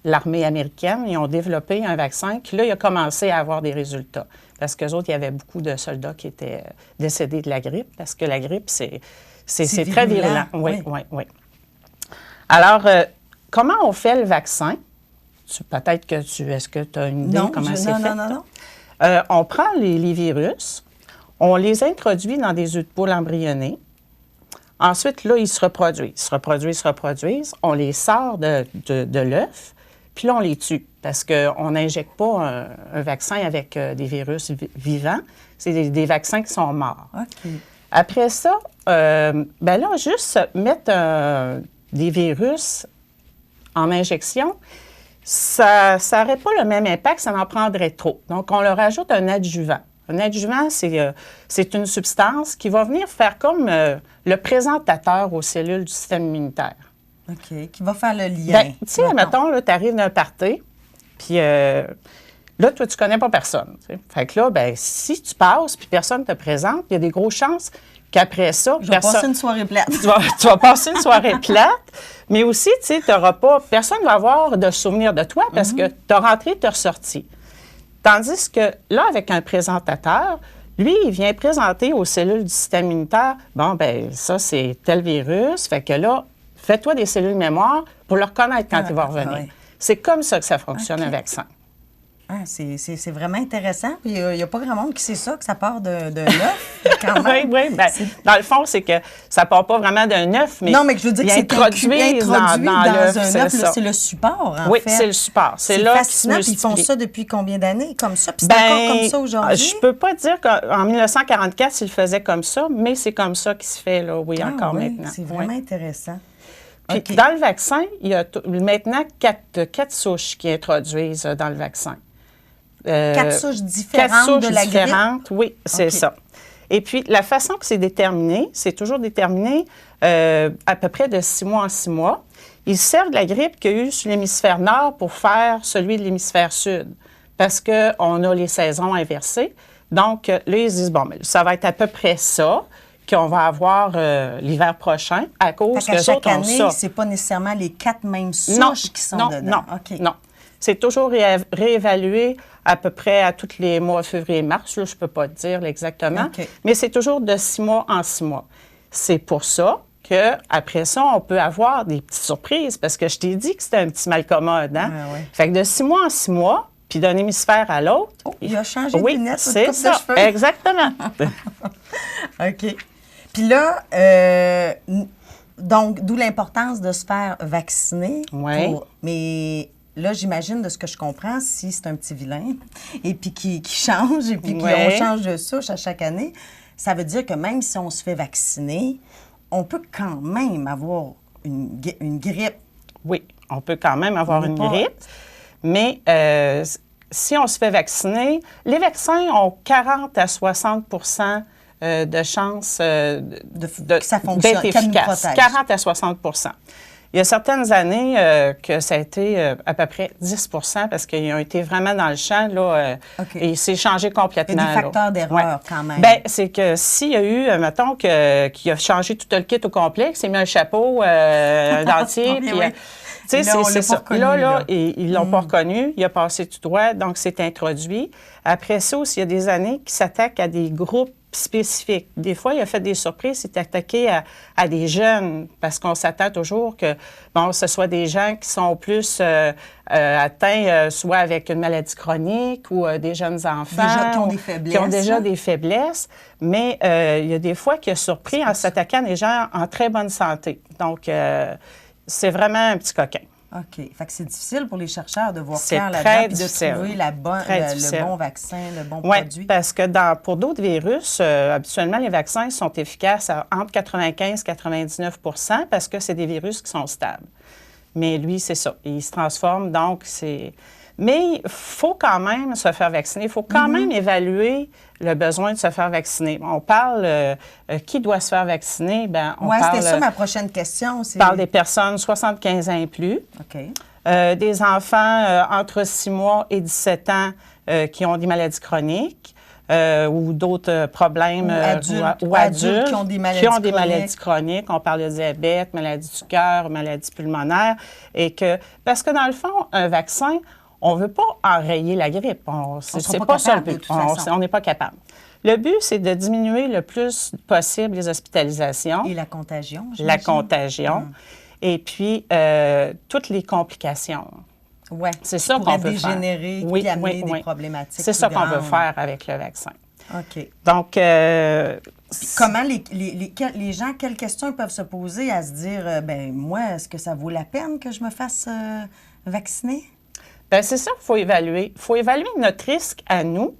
l'armée américaine. Ils ont développé un vaccin qui, là, il a commencé à avoir des résultats. Parce qu'eux autres, il y avait beaucoup de soldats qui étaient décédés de la grippe, parce que la grippe, c'est très virulent. Oui. Alors, comment on fait le vaccin? Peut-être que est-ce que tu as une idée comment c'est fait? Non. On prend les virus, on les introduit dans des œufs de poule embryonnés. Ensuite, là, ils se reproduisent. On les sort de l'œuf, puis là, on les tue. Parce qu'on n'injecte pas un vaccin avec des virus vivants. C'est des vaccins qui sont morts. OK. Après ça, ben là, juste mettre des virus en injection, ça n'aurait pas le même impact, ça en prendrait trop. Donc, on leur ajoute un adjuvant. Un adjuvant, c'est une substance qui va venir faire comme le présentateur aux cellules du système immunitaire. OK. Qui va faire le lien. Bien, tu sais, mettons, tu arrives d'un party, puis là, toi, tu connais pas personne. T'sais. Fait que là, ben, si tu passes, puis personne te présente, il y a des grosses chances qu'après ça... Je vais passer une soirée plate. Tu vas passer une soirée plate, mais aussi, tu sais, personne ne va avoir de souvenir de toi parce que tu as rentré, tu as ressorti. Tandis que là, avec un présentateur, lui, il vient présenter aux cellules du système immunitaire, bon, ben ça, c'est tel virus, fait que là, fais-toi des cellules mémoire pour le reconnaître quand il va revenir. Oui. C'est comme ça que ça fonctionne, un vaccin. Ah, c'est vraiment intéressant. Puis il n'y a pas grand monde qui sait ça, que ça part d'un œuf, quand même. Oui. Ben, dans le fond, c'est que ça ne part pas vraiment d'un œuf, mais non, mais je veux dire que c'est introduit dans un œuf. C'est le support, en fait. Oui, c'est le support. C'est là fascinant. Puis ils font ça depuis combien d'années, comme ça? Puis c'est encore comme ça aujourd'hui? Je ne peux pas dire qu'en 1944, ils le faisaient comme ça, mais c'est comme ça qu'il se fait, là, encore maintenant. C'est vraiment intéressant. Puis dans le vaccin, il y a maintenant quatre souches qui introduisent dans le vaccin. 4 souches différentes de la grippe? Oui, c'est ça. Et puis, la façon que c'est déterminé, c'est toujours déterminé à peu près de 6 mois en 6 mois. Ils servent de la grippe qu'il y a eu sur l'hémisphère nord pour faire celui de l'hémisphère sud, parce qu'on a les saisons inversées. Donc, là, ils disent, bon, mais ça va être à peu près ça qu'on va avoir l'hiver prochain à cause que chaque année, c'est pas nécessairement les 4 mêmes souches qui sont dedans. Non. C'est toujours réévalué à peu près à tous les mois, février-mars. Là, je ne peux pas te dire exactement, mais c'est toujours de 6 mois en 6 mois. C'est pour ça qu'après ça, on peut avoir des petites surprises, parce que je t'ai dit que c'était un petit mal commode. Hein? Fait que de 6 mois en 6 mois, puis d'un hémisphère à l'autre... Oh, il a changé de lunettes, c'est ça, de cheveux. Exactement. OK. Puis là, donc, d'où l'importance de se faire vacciner. Oui. Mais là, j'imagine, de ce que je comprends, si c'est un petit vilain et puis qui change et puis qu'on change de souche à chaque année, ça veut dire que même si on se fait vacciner, on peut quand même avoir une grippe. Oui, on peut quand même avoir une grippe, mais si on se fait vacciner, les vaccins ont 40 à 60 de chances que ça fonctionne, d'être efficace. 40 à 60 Il y a certaines années que ça a été à peu près 10 parce qu'ils ont été vraiment dans le champ, là, et il s'est changé complètement. Il y a des facteurs d'erreur quand même. Bien, c'est que s'il y a eu, mettons, qui a changé tout le kit au complet, qui s'est mis un chapeau, un dentier, puis... Tu sais, c'est ça. Là, ils ne l'ont pas reconnu. Il a passé tout droit, donc c'est introduit. Après ça aussi, il y a des années qui s'attaquent à des groupes spécifiques. Des fois, il a fait des surprises, c'est attaqué à des jeunes, parce qu'on s'attend toujours que, bon, ce soit des gens qui sont plus atteints soit avec une maladie chronique ou des jeunes enfants. Déjà qui ont des faiblesses. Qui ont déjà des faiblesses, mais il y a des fois qu'il a surpris en s'attaquant à des gens en très bonne santé. Donc, c'est vraiment un petit coquin. OK. Fait que c'est difficile pour les chercheurs de voir C'est clair très là-dedans puis de difficile. trouver le bon vaccin, le bon Oui, produit. parce que pour d'autres virus, habituellement, les vaccins sont efficaces à entre 95 et 99 parce que c'est des virus qui sont stables. Mais lui, c'est ça. Il se transforme, donc c'est... Mais il faut quand même se faire vacciner. Il faut quand même évaluer le besoin de se faire vacciner. On parle qui doit se faire vacciner. Oui, c'était ça ma prochaine question. On parle des personnes 75 ans et plus. OK. Des enfants entre 6 mois et 17 ans qui ont des maladies chroniques ou d'autres problèmes. Ou adultes qui ont des maladies chroniques. On parle de diabète, maladie du cœur, maladie pulmonaire. Parce que dans le fond, un vaccin, on ne veut pas enrayer la grippe. C'est pas ça le but. On n'est pas capable. Le but, c'est de diminuer le plus possible les hospitalisations. Et la contagion, j'imagine. La contagion. Et puis, toutes les complications. Oui. C'est ça qu'on veut faire. Dégénérer, qui amener des problématiques. C'est ça qu'on veut faire avec le vaccin. OK. Donc, comment les gens, quelles questions ils peuvent se poser à se dire, moi, est-ce que ça vaut la peine que je me fasse vacciner? Bien, c'est ça qu'il faut évaluer. Il faut évaluer notre risque à nous,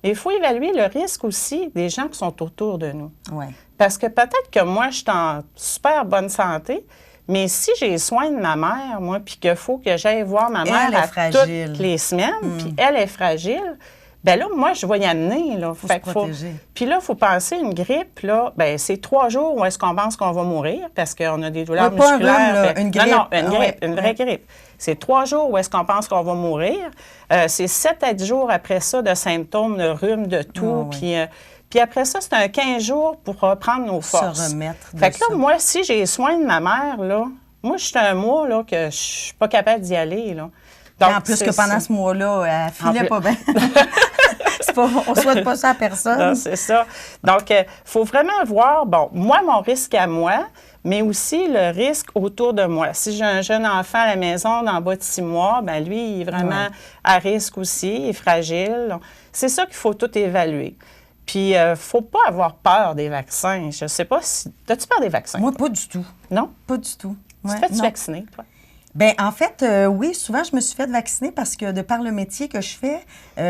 et il faut évaluer le risque aussi des gens qui sont autour de nous. Oui. Parce que peut-être que moi, je suis en super bonne santé, mais si j'ai soin de ma mère, moi, puis qu'il faut que j'aille voir ma mère toutes les semaines, puis elle est fragile, bien là, moi, je vais y amener. Là. Faut se protéger. Puis là, il faut penser, une grippe, là, bien, c'est 3 jours où est-ce qu'on pense qu'on va mourir parce qu'on a des douleurs musculaires. Pas un rhume, là, une grippe. Non, une grippe, une vraie grippe. C'est 3 jours où est-ce qu'on pense qu'on va mourir. C'est 7 à 10 jours après ça de symptômes de rhume, de tout. Puis après ça, c'est un 15 jours pour reprendre nos forces. Se remettre de Fait que là, ça. moi, si j'ai soin de ma mère, là, moi, je suis un mois là, que je suis pas capable d'y aller. Là. Donc, en plus que pendant ce mois-là, elle filait pas bien. On ne souhaite pas ça à personne. Non, c'est ça. Donc, il faut vraiment voir, moi, mon risque à moi, mais aussi le risque autour de moi. Si j'ai un jeune enfant à la maison d'en bas de 6 mois, bien, lui, il est vraiment à risque aussi, il est fragile. Donc, c'est ça qu'il faut tout évaluer. Puis, il ne faut pas avoir peur des vaccins. Je ne sais pas si... As-tu peur des vaccins? Moi, pas du tout. Non? Pas du tout. Tu te fais-tu vacciner, toi? Bien, en fait, oui, souvent, je me suis fait vacciner parce que de par le métier que je fais,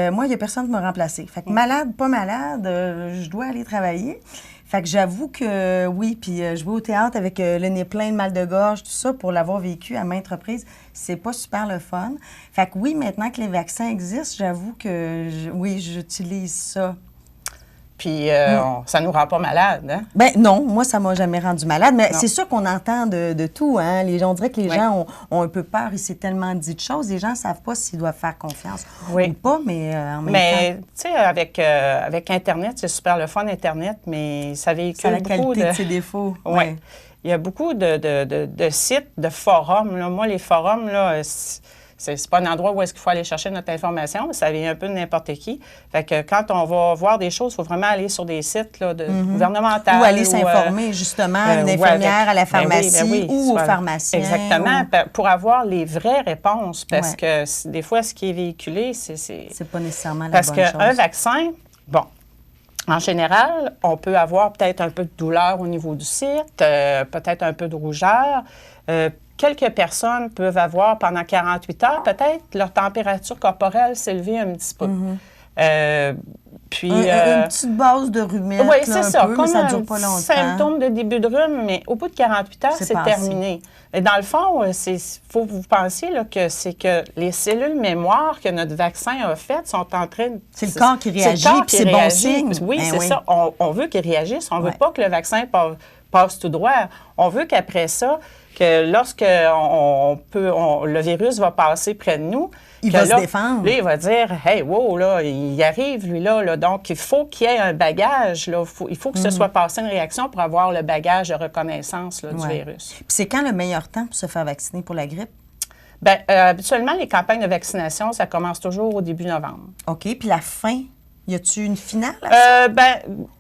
moi, il n'y a personne pour me remplacer. Fait que malade, pas malade, je dois aller travailler. Fait que j'avoue que oui, puis je vais au théâtre avec le nez plein de mal de gorge, tout ça, pour l'avoir vécu à maintes reprises, c'est pas super le fun. Fait que oui, maintenant que les vaccins existent, j'avoue que oui, j'utilise ça. Puis ça nous rend pas malade, hein? Bien, non, moi, ça m'a jamais rendu malade. Mais c'est sûr qu'on entend de tout, hein? On dirait que les gens ont un peu peur. Il s'est tellement dit de choses. Les gens ne savent pas s'ils doivent faire confiance ou pas, mais en même temps... Mais, tu sais, avec Internet, c'est super le fun, Internet, mais ça véhicule la beaucoup qualité de ses défauts. Oui. Il y a beaucoup de sites, de forums. Là. Moi, les forums, là, c'est pas un endroit où est-ce qu'il faut aller chercher notre information, mais ça vient un peu de n'importe qui. Fait que quand on va voir des choses, il faut vraiment aller sur des sites là, gouvernementaux. Ou aller s'informer, justement, une infirmière à la pharmacie ou au pharmacien. Exactement, pour avoir les vraies réponses. Parce que des fois, ce qui est véhiculé, c'est pas nécessairement la bonne chose. Parce qu'un vaccin, en général, on peut avoir peut-être un peu de douleur au niveau du site, peut-être un peu de rougeur. Quelques personnes peuvent avoir, pendant 48 heures, peut-être leur température corporelle s'élever un petit peu. Puis, une petite base de rumette, oui, c'est ça. Comme ça ne dure pas longtemps. Symptômes de début de rhume, mais au bout de 48 heures, c'est terminé. Et dans le fond, il faut que vous pensiez là, que c'est que les cellules mémoire que notre vaccin a faites sont en train de... C'est le corps qui réagit, puis c'est bon signe. Oui, c'est ça. On veut qu'il réagisse. On ne veut pas que le vaccin passe tout droit. On veut qu'après ça, que lorsque le virus va passer près de nous, il va se défendre. Là, il va dire « Hey, wow, là, il arrive, lui, là. » Donc, il faut qu'il y ait un bagage. Là. Il faut que ce soit passé une réaction pour avoir le bagage de reconnaissance là, du virus. Puis c'est quand le meilleur temps pour se faire vacciner pour la grippe? Bien, habituellement, les campagnes de vaccination, ça commence toujours au début novembre. OK. Puis la fin? Y a-t-il une finale à ça?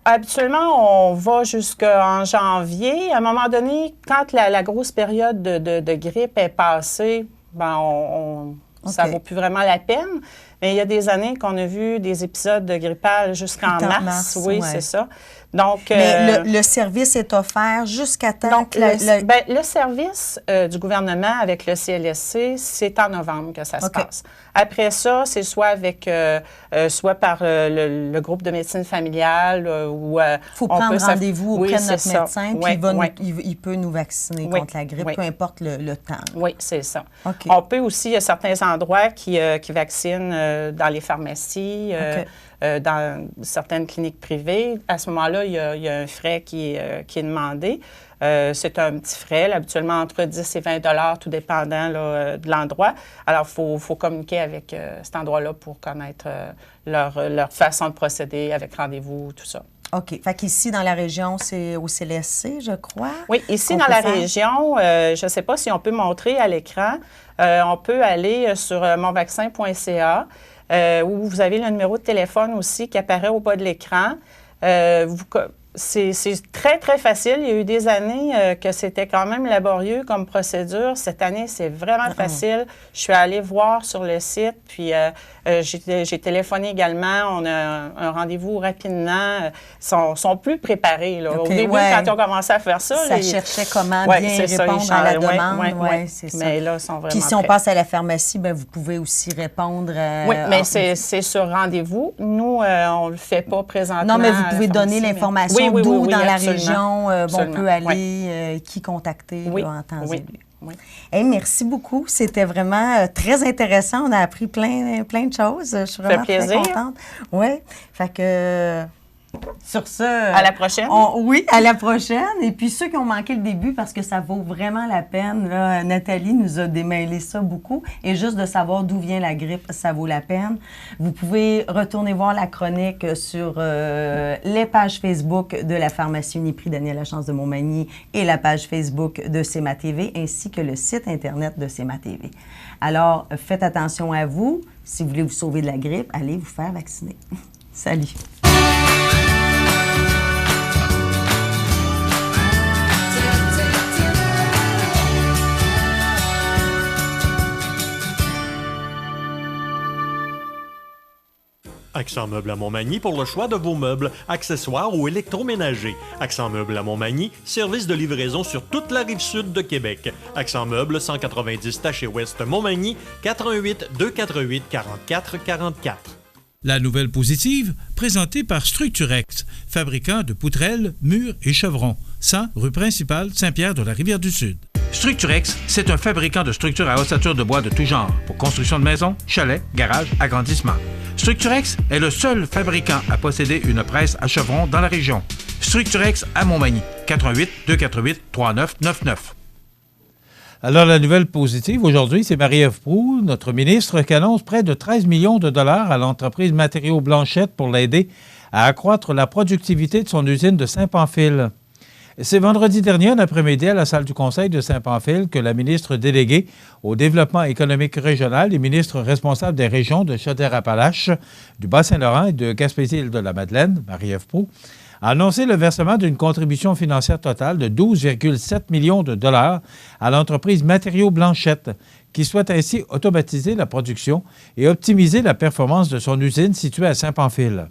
Habituellement, on va jusqu'en janvier. À un moment donné, quand la grosse période de grippe est passée, ça ne vaut plus vraiment la peine. Mais il y a des années qu'on a vu des épisodes de grippale jusqu'en mars. Oui, c'est ça. Donc, mais le service est offert jusqu'à temps donc, que le service du gouvernement avec le CLSC, c'est en novembre que ça se passe. Après ça, c'est soit par le groupe de médecine familiale ou... Il faut prendre rendez-vous auprès de notre médecin, puis il peut nous vacciner contre la grippe, peu importe le temps. Oui, c'est ça. On peut aussi, il y a certains endroits qui vaccinent dans les pharmacies, dans certaines cliniques privées. À ce moment-là, il y a un frais qui est demandé. C'est un petit frais, là, habituellement entre 10 et 20 $, tout dépendant là, de l'endroit. Alors, il faut communiquer avec cet endroit-là pour connaître leur façon de procéder avec rendez-vous, tout ça. OK. Fait qu'ici, dans la région, c'est au CLSC, je crois? Oui, ici, dans la région, je ne sais pas si on peut montrer à l'écran. On peut aller sur monvaccin.ca où vous avez le numéro de téléphone aussi qui apparaît au bas de l'écran. C'est très, très facile. Il y a eu des années que c'était quand même laborieux comme procédure. Cette année, c'est vraiment facile. Je suis allée voir sur le site, puis j'ai téléphoné également. On a un rendez-vous rapidement. Ils sont plus préparés. Là. Au début, quand on commençait à faire ça... Ça cherchait comment bien répondre à la demande. C'est ça. Mais là, ils sont vraiment Puis si on passe à la pharmacie, bien, vous pouvez aussi répondre... oui, mais c'est sur rendez-vous. Nous, on ne le fait pas présentement. Non, mais vous pouvez donner l'information d'où dans la région on peut aller, qui contacter en temps et lieu. Oui. Hey, merci beaucoup. C'était vraiment très intéressant. On a appris plein de choses. Je suis vraiment très contente. Oui. Fait que... Sur ce... À la prochaine. Oui, à la prochaine. Et puis, ceux qui ont manqué le début, parce que ça vaut vraiment la peine, là, Nathalie nous a démêlé ça beaucoup. Et juste de savoir d'où vient la grippe, ça vaut la peine. Vous pouvez retourner voir la chronique sur les pages Facebook de la pharmacie Uniprix Daniel Lachance de Montmagny et la page Facebook de CEMA TV, ainsi que le site Internet de CEMA TV. Alors, faites attention à vous. Si vous voulez vous sauver de la grippe, allez vous faire vacciner. Salut! Accent Meubles à Montmagny pour le choix de vos meubles, accessoires ou électroménagers. Accent Meubles à Montmagny, service de livraison sur toute la rive sud de Québec. Accent Meubles, 190 Taché-Ouest Montmagny, 88 248 44 44. La nouvelle positive, présentée par Structurex, fabricant de poutrelles, murs et chevrons, 100 rue principale Saint-Pierre de la Rivière-du-Sud. Structurex, c'est un fabricant de structures à ossature de bois de tout genre, pour construction de maisons, chalets, garages, agrandissements. Structurex est le seul fabricant à posséder une presse à chevrons dans la région. Structurex à Montmagny, 88 248 3999. Alors, la nouvelle positive aujourd'hui, c'est Marie-Ève Proulx, notre ministre, qui annonce près de 13 millions de dollars à l'entreprise Matériaux Blanchette pour l'aider à accroître la productivité de son usine de Saint-Pamphile. C'est vendredi dernier, en après-midi, à la salle du Conseil de Saint-Pamphile, que la ministre déléguée au développement économique régional et ministre responsable des régions de Chaudière-Appalaches, du Bas-Saint-Laurent et de Gaspésie-Île-de-la-Madeleine, Marie-Ève Proulx, a annoncé le versement d'une contribution financière totale de 12,7 millions de dollars à l'entreprise Matériaux Blanchette, qui souhaite ainsi automatiser la production et optimiser la performance de son usine située à Saint-Pamphile.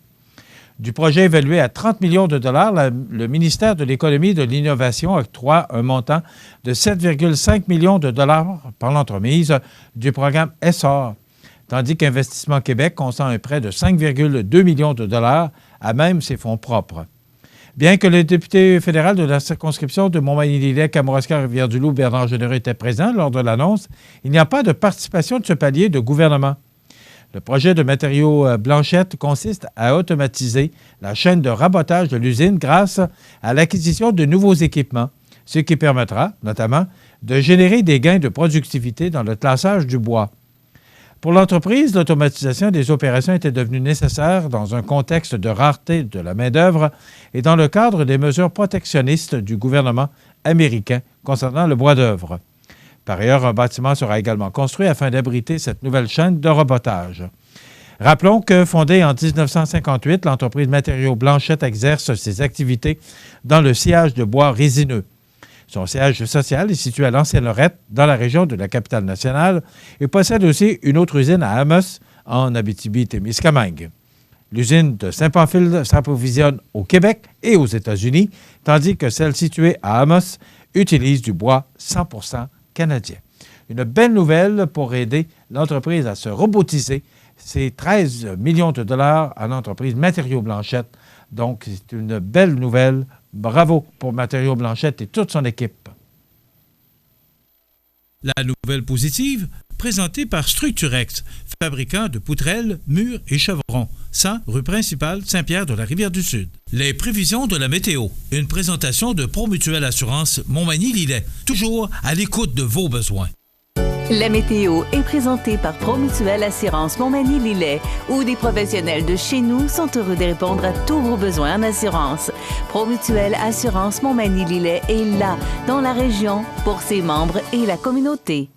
Du projet évalué à 30 millions de dollars, le ministère de l'Économie et de l'Innovation octroie un montant de 7,5 millions de dollars par l'entremise du programme ESSOR, tandis qu'Investissement Québec consent un prêt de 5,2 millions de dollars à même ses fonds propres. Bien que le député fédéral de la circonscription de Montmagny-Lillet, Kamouraska, Rivière-du-Loup, Bernard Généreux, était présent lors de l'annonce, il n'y a pas de participation de ce palier de gouvernement. Le projet de Matériaux Blanchette consiste à automatiser la chaîne de rabotage de l'usine grâce à l'acquisition de nouveaux équipements, ce qui permettra, notamment, de générer des gains de productivité dans le classage du bois. Pour l'entreprise, l'automatisation des opérations était devenue nécessaire dans un contexte de rareté de la main-d'œuvre et dans le cadre des mesures protectionnistes du gouvernement américain concernant le bois d'œuvre. Par ailleurs, un bâtiment sera également construit afin d'abriter cette nouvelle chaîne de rabotage. Rappelons que, fondée en 1958, l'entreprise Matériaux Blanchette exerce ses activités dans le sciage de bois résineux. Son siège social est situé à l'Ancienne-Lorette, dans la région de la Capitale-Nationale, et possède aussi une autre usine à Amos, en Abitibi-Témiscamingue. L'usine de Saint-Pamphile s'approvisionne au Québec et aux États-Unis, tandis que celle située à Amos utilise du bois 100% canadien. Une belle nouvelle pour aider l'entreprise à se robotiser. C'est 13 millions de dollars à l'entreprise Matériaux Blanchette. Donc, c'est une belle nouvelle. Bravo pour Matériaux Blanchette et toute son équipe. La nouvelle positive, présentée par Structurex, fabricant de poutrelles, murs et chevrons, 100 rue principale Saint-Pierre de la Rivière-du-Sud. Les prévisions de la météo, une présentation de Promutuelle Assurance Montmagny-Lillet, toujours à l'écoute de vos besoins. La météo est présentée par Promutuelle Assurance Montmagny-Lillet, où des professionnels de chez nous sont heureux de répondre à tous vos besoins en assurance. Promutuelle Assurance Montmagny-Lillet est là, dans la région, pour ses membres et la communauté.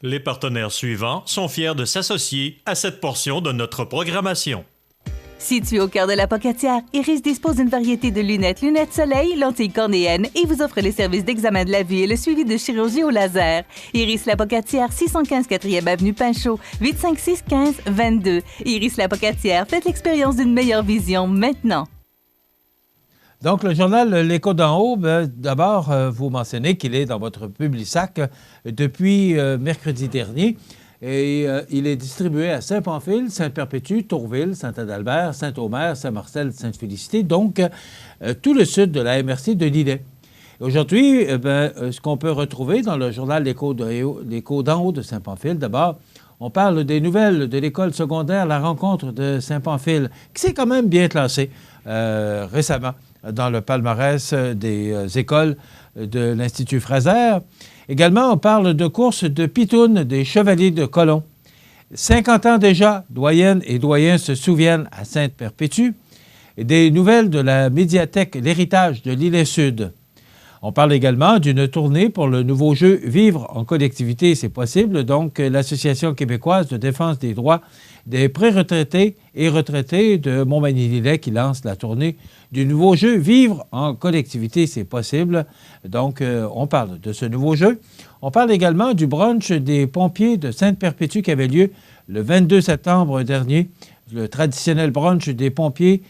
Les partenaires suivants sont fiers de s'associer à cette portion de notre programmation. Situé au cœur de la Pocatière, Iris dispose d'une variété de lunettes soleil, lentilles cornéennes et vous offre les services d'examen de la vue et le suivi de chirurgie au laser. Iris la Pocatière, 615 4e Avenue Pinchot, 856 15 22. Iris la Pocatière, faites l'expérience d'une meilleure vision maintenant. Donc, le journal L'Écho d'en haut, d'abord, vous mentionnez qu'il est dans votre Publisac depuis mercredi dernier. Et il est distribué à Saint-Pamphile, Sainte-Perpétue, Tourville, Saint-Adalbert, Saint-Omer, Saint-Marcel, Sainte-Félicité, donc tout le sud de la MRC de Lillet. Aujourd'hui, ce qu'on peut retrouver dans le journal L'Écho d'en haut de Saint-Pamphile, d'abord, on parle des nouvelles de l'école secondaire La Rencontre de Saint-Pamphile, qui s'est quand même bien classée récemment dans le palmarès des écoles de l'Institut Fraser. Également, on parle de courses de pitounes des Chevaliers de Colomb. 50 ans déjà, doyennes et doyens se souviennent à Sainte-Perpétue. Et des nouvelles de la médiathèque L'Héritage de Lillet-Sud. On parle également d'une tournée pour le nouveau jeu Vivre en collectivité, c'est possible. Donc, l'Association québécoise de défense des droits des pré-retraités et retraités de Montmagny-Lillet qui lance la tournée du nouveau jeu Vivre en collectivité, c'est possible. Donc, on parle de ce nouveau jeu. On parle également du brunch des pompiers de Sainte-Perpétue qui avait lieu le 22 septembre dernier. Le traditionnel brunch des pompiers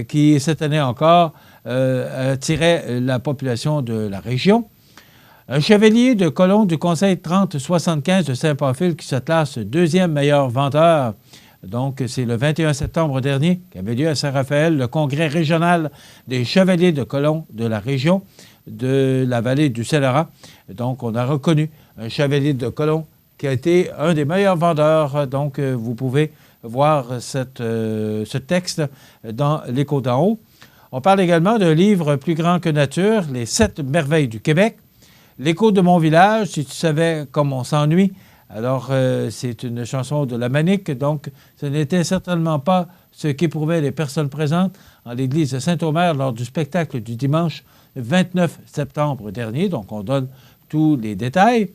qui, cette année encore, attirait la population de la région. Un chevalier de Colomb du Conseil 3075 de Saint-Pamphile qui se classe deuxième meilleur vendeur. Donc, c'est le 21 septembre dernier qu'avait lieu à Saint-Raphaël le congrès régional des chevaliers de Colomb de la région de la vallée du Saint-Laurent. Donc, on a reconnu un chevalier de Colomb qui a été un des meilleurs vendeurs. Donc, vous pouvez voir ce texte dans l'Écho d'en haut. On parle également d'un livre plus grand que nature, Les 7 merveilles du Québec. L'écho de mon village, si tu savais comme on s'ennuie. Alors, c'est une chanson de la Manique, donc ce n'était certainement pas ce qu'éprouvaient les personnes présentes en l'église de Saint-Omer lors du spectacle du dimanche 29 septembre dernier. Donc, on donne tous les détails.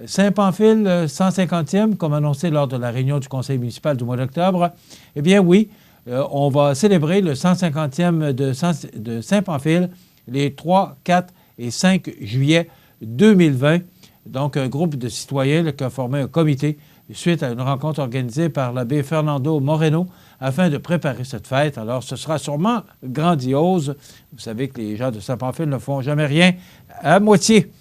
Saint-Pamphile, 150e, comme annoncé lors de la réunion du conseil municipal du mois d'octobre. Eh bien oui, on va célébrer le 150e de Saint-Pamphile les 3, 4 et 5 juillet 2020. Donc, un groupe de citoyens qui a formé un comité suite à une rencontre organisée par l'abbé Fernando Moreno afin de préparer cette fête. Alors, ce sera sûrement grandiose. Vous savez que les gens de Saint-Pamphile ne font jamais rien à moitié.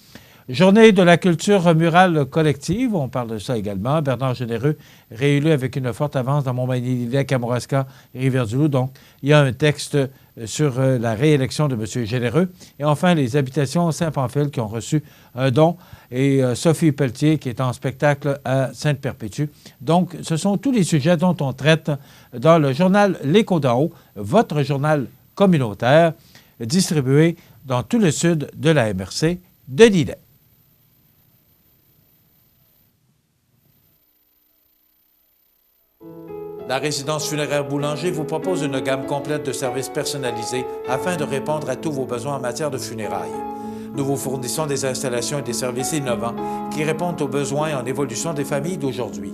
Journée de la culture murale collective, on parle de ça également. Bernard Généreux, réélu avec une forte avance dans Montmagny-Lillet, Kamouraska et Rivière-du-Loup. Donc, il y a un texte sur la réélection de M. Généreux. Et enfin, les habitations Saint-Pamphile qui ont reçu un don et Sophie Pelletier qui est en spectacle à Sainte-Perpétue. Donc, ce sont tous les sujets dont on traite dans le journal L'Écho d'en haut, votre journal communautaire distribué dans tout le sud de la MRC de Lillet. La résidence funéraire Boulanger vous propose une gamme complète de services personnalisés afin de répondre à tous vos besoins en matière de funérailles. Nous vous fournissons des installations et des services innovants qui répondent aux besoins en évolution des familles d'aujourd'hui.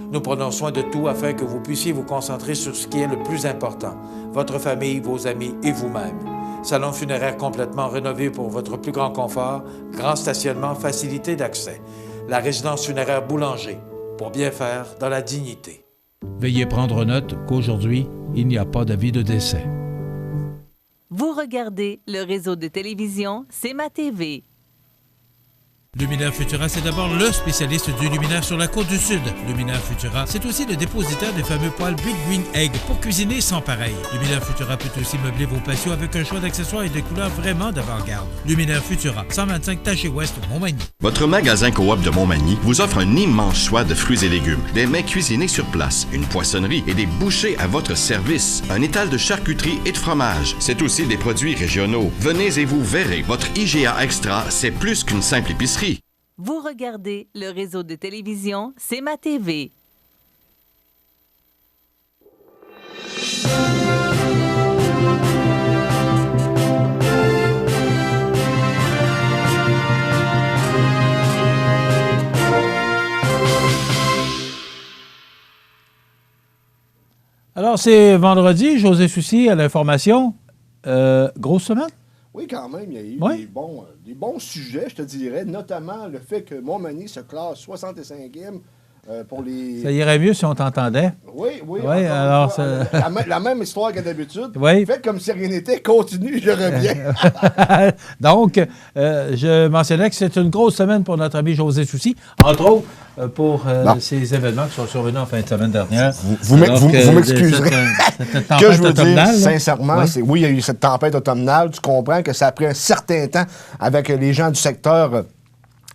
Nous prenons soin de tout afin que vous puissiez vous concentrer sur ce qui est le plus important, votre famille, vos amis et vous-même. Salon funéraire complètement rénové pour votre plus grand confort, grand stationnement, facilité d'accès. La résidence funéraire Boulanger, pour bien faire dans la dignité. Veuillez prendre note qu'aujourd'hui, il n'y a pas d'avis de décès. Vous regardez le réseau de télévision C'est ma TV. Luminaire Futura, c'est d'abord le spécialiste du luminaire sur la côte du Sud. Luminaire Futura, c'est aussi le dépositaire des fameux poêles Big Green Egg pour cuisiner sans pareil. Luminaire Futura peut aussi meubler vos patios avec un choix d'accessoires et de couleurs vraiment d'avant-garde. Luminaire Futura, 125 Taché Ouest, Montmagny. Votre magasin Coop de Montmagny vous offre un immense choix de fruits et légumes, des mets cuisinés sur place, une poissonnerie et des bouchers à votre service, un étal de charcuterie et de fromage. C'est aussi des produits régionaux. Venez et vous verrez, votre IGA Extra, c'est plus qu'une simple épicerie. Vous regardez le réseau de télévision C'est ma TV. Alors, c'est vendredi, José Soucy à l'information. Grosse semaine? Oui, quand même, il y a eu des bons sujets, je te dirais, notamment le fait que Montmagny se classe 65e pour les... Ça irait mieux si on t'entendait. Oui, alors... La même histoire que d'habitude. Oui. Fait comme si rien n'était, continue, je reviens. Donc, je mentionnais que c'est une grosse semaine pour notre ami José Soucy, entre autres pour ces événements qui sont survenus en fin de semaine dernière. Vous m'excuserez. Cette que je veux dire, automnale, sincèrement, oui, il y a eu cette tempête automnale. Tu comprends que ça a pris un certain temps avec les gens du secteur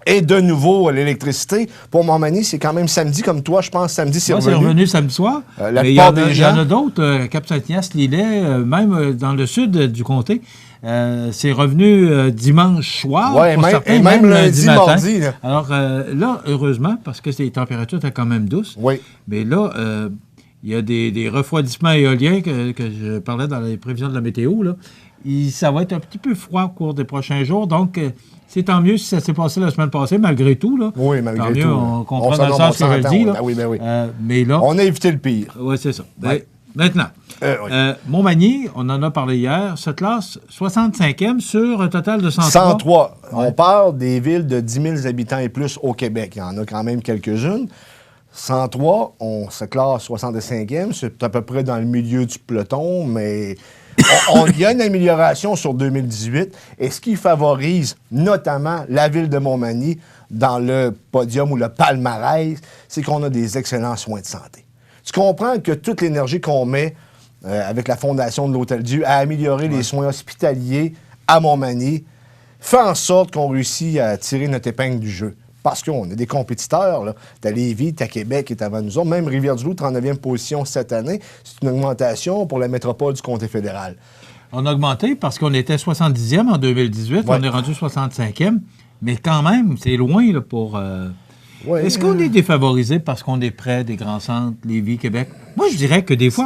et de nouveau l'électricité. Pour Montmagny, c'est quand même samedi, comme toi, je pense, samedi, c'est revenu. C'est revenu samedi soir. La plupart des gens... Il y en a d'autres, Cap-Saint-Ignace, même dans le sud du comté. C'est revenu dimanche soir. Oui, et même lundi, mardi. Là. Alors là, heureusement, parce que les températures étaient quand même douces. Oui. Mais là, il y a des refroidissements éoliens que je parlais dans les prévisions de la météo. Là. Ça va être un petit peu froid au cours des prochains jours. Donc, c'est tant mieux si ça s'est passé la semaine passée, malgré tout. Là. Oui, malgré tout. Tant mieux, on comprend dans le sens que je le dis. Là. Oui. Mais là... On a évité le pire. Oui, c'est ça. Maintenant, Montmagny, on en a parlé hier, se classe 65e sur un total de 103. 103. On parle des villes de 10 000 habitants et plus au Québec. Il y en a quand même quelques-unes. 103, on se classe 65e. C'est à peu près dans le milieu du peloton, mais il y a une amélioration sur 2018. Et ce qui favorise notamment la ville de Montmagny dans le podium ou le palmarès, c'est qu'on a des excellents soins de santé. Tu comprends que toute l'énergie qu'on met avec la Fondation de l'Hôtel-Dieu à améliorer les soins hospitaliers à Montmagny fait en sorte qu'on réussit à tirer notre épingle du jeu. Parce qu'on a des compétiteurs. Tu as Lévis, tu as Québec qui est avant nous autres. Même Rivière-du-Loup, 39e position cette année. C'est une augmentation pour la métropole du comté fédéral. On a augmenté parce qu'on était 70e en 2018. Ouais. On est rendu 65e. Mais quand même, c'est loin là, pour... Est-ce qu'on est défavorisé parce qu'on est près des grands centres, Lévis, Québec? Moi, je dirais que des fois...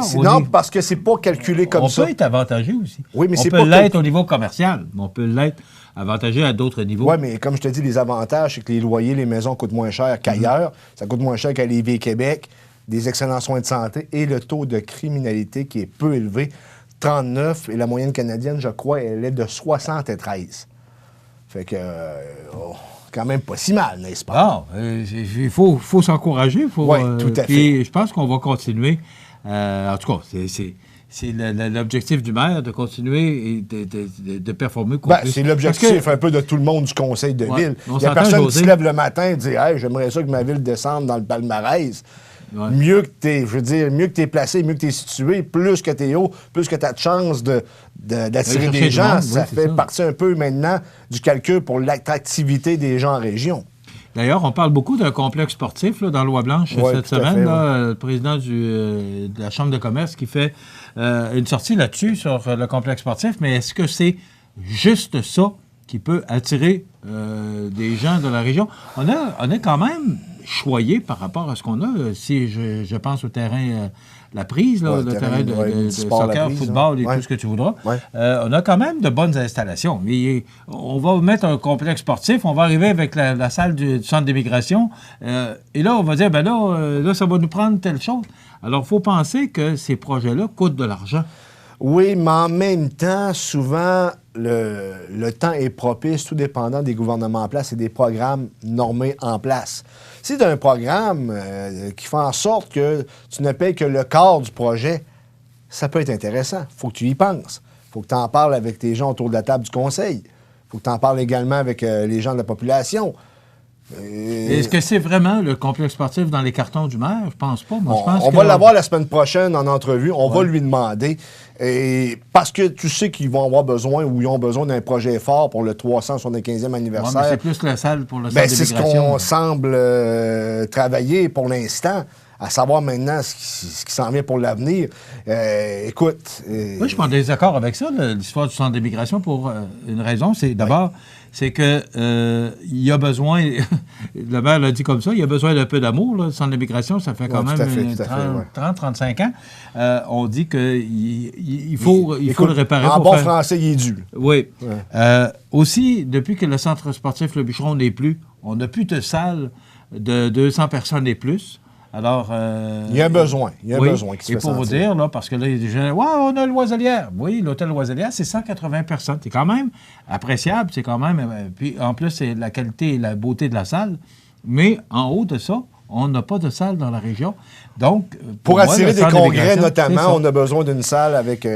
parce que c'est pas calculé comme ça. On peut être avantagé aussi. Oui, mais on peut l'être au niveau commercial, mais on peut l'être avantagé à d'autres niveaux. Oui, mais comme je te dis, les avantages, c'est que les loyers, les maisons coûtent moins cher qu'ailleurs. Ça coûte moins cher qu'à Lévis et Québec. Des excellents soins de santé et le taux de criminalité qui est peu élevé. 39, et la moyenne canadienne, je crois, elle est de 73. Fait que... quand même pas si mal, n'est-ce pas? Il faut s'encourager. Oui, tout à fait. Puis je pense qu'on va continuer. En tout cas, c'est l'objectif du maire de continuer et de performer. C'est l'objectif un peu de tout le monde du conseil de ville. Il n'y a personne qui se lève le matin et dit « Hey, j'aimerais ça que ma ville descende dans le palmarès. » Mieux que tu es placé, mieux que tu es situé, plus que tu es haut, plus que tu as de chances d'attirer des gens. Ça fait partie un peu maintenant du calcul pour l'attractivité des gens en région. D'ailleurs, on parle beaucoup d'un complexe sportif là, dans Loi-Blanche cette semaine. Le président de la Chambre de commerce qui fait une sortie là-dessus sur le complexe sportif. Mais est-ce que c'est juste ça qui peut attirer des gens de la région. On est quand même choyé par rapport à ce qu'on a. Si je pense au terrain La Prise, là, le terrain de soccer, prise, football et tout ce que tu voudras, on a quand même de bonnes installations. Mais on va mettre un complexe sportif, on va arriver avec la salle du centre d'immigration, et là, on va dire, là, ça va nous prendre telle chose. Alors, il faut penser que ces projets-là coûtent de l'argent. Oui, mais en même temps, souvent, le temps est propice, tout dépendant des gouvernements en place et des programmes normés en place. Si tu as un programme qui fait en sorte que tu ne payes que le quart du projet, ça peut être intéressant. Il faut que tu y penses. Il faut que tu en parles avec tes gens autour de la table du conseil. Il faut que tu en parles également avec les gens de la population. Est-ce que c'est vraiment le complexe sportif dans les cartons du maire? Je pense pas. Moi, on va l'avoir la semaine prochaine en entrevue. On va lui demander. Et parce que tu sais qu'ils vont avoir besoin ou ils ont besoin d'un projet fort pour le 375e anniversaire. C'est plus la salle pour le centre d'immigration. C'est ce qu'on semble travailler pour l'instant. À savoir maintenant ce qui s'en vient pour l'avenir. Écoute... Moi, je suis en désaccord avec ça, l'histoire du centre d'immigration, pour une raison. C'est d'abord, c'est que il y a besoin... le maire l'a dit comme ça, il y a besoin d'un peu d'amour. Le centre d'immigration, ça fait quand même 30-35 ans. On dit qu'il faut le réparer. En bon français, il est dû. Oui. Aussi, depuis que le centre sportif Le Bûcheron n'est plus, on n'a plus de salle de 200 personnes et plus. Alors, il y a un besoin. Il y a un besoin qui se fait pour vous dire, là, parce que là, il y a des gens, on a l'Oiselière. Oui, l'hôtel L'Oiselière, c'est 180 personnes. C'est quand même appréciable. C'est quand même. Puis, en plus, c'est la qualité et la beauté de la salle. Mais en haut de ça, on n'a pas de salle dans la région. Donc, pour attirer des congrès, notamment, on a besoin d'une salle avec.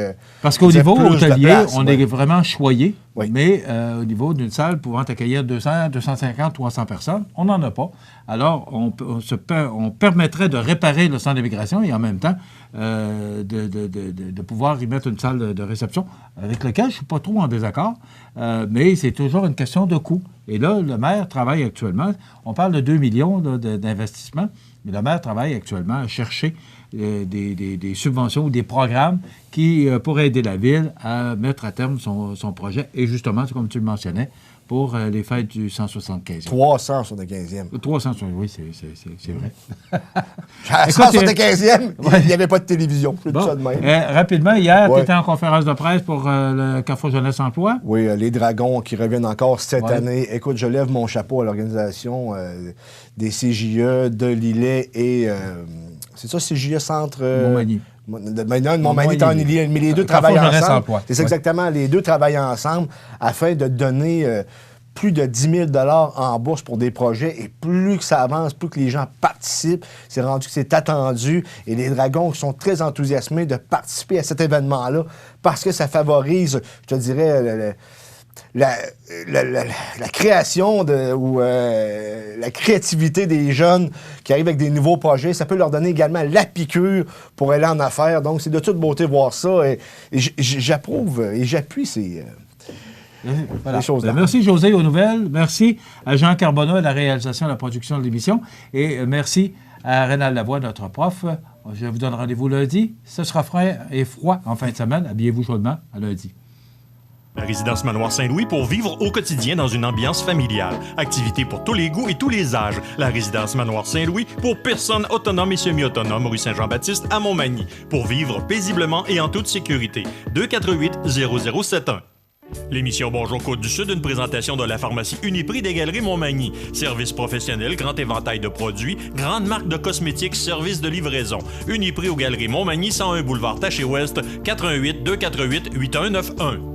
Parce qu'au niveau hôtelier, on est vraiment choyé. Oui. Mais au niveau d'une salle pouvant accueillir 200, 250, 300 personnes, on n'en a pas. Alors, on permettrait de réparer le centre d'immigration et en même temps de pouvoir y mettre une salle de réception avec laquelle je ne suis pas trop en désaccord, mais c'est toujours une question de coût. Et là, le maire travaille actuellement, on parle de 2 millions d'investissements, mais le maire travaille actuellement à chercher des subventions ou des programmes qui pourraient aider la Ville à mettre à terme son projet. Et justement, comme tu le mentionnais, pour les fêtes du 175e. 375e. 300, oui, c'est vrai. À 175e, il n'y avait pas de télévision. Bon, ça de même. Rapidement, hier, tu étais en conférence de presse pour le Carrefour Jeunesse Emploi. Oui, les Dragons qui reviennent encore cette année. Écoute, je lève mon chapeau à l'organisation des CJE, de Lillet et... c'est ça, CJE Centre... Montmagny. Maintenant, Montmagny est en Lillet, mais les deux travaillent ensemble. C'est exactement, les deux travaillent ensemble afin de donner plus de 10 000 $ en bourse pour des projets. Et plus que ça avance, plus que les gens participent, c'est rendu que c'est attendu. Et les Dragons sont très enthousiasmés de participer à cet événement-là parce que ça favorise, je te dirais... La création ou la créativité des jeunes qui arrivent avec des nouveaux projets, ça peut leur donner également la piqûre pour aller en affaires. Donc, c'est de toute beauté voir ça. Et j'approuve et j'appuie ces choses-là. Merci, José, aux nouvelles. Merci à Jean Carbonneau à la réalisation et la production de l'émission. Et merci à Rénal Lavoie, notre prof. Je vous donne rendez-vous lundi. Ce sera frais et froid en fin de semaine. Habillez-vous chaudement à lundi. La résidence Manoir Saint-Louis pour vivre au quotidien dans une ambiance familiale. Activités pour tous les goûts et tous les âges. La résidence Manoir Saint-Louis pour personnes autonomes et semi-autonomes, rue Saint-Jean-Baptiste à Montmagny. Pour vivre paisiblement et en toute sécurité. 248-0071. L'émission Bonjour Côte-du-Sud, une présentation de la pharmacie Uniprix des Galeries Montmagny. Service professionnel, grand éventail de produits, grande marque de cosmétiques, service de livraison. Uniprix aux Galeries Montmagny, 101 boulevard Taché-Ouest, 88-248-8191.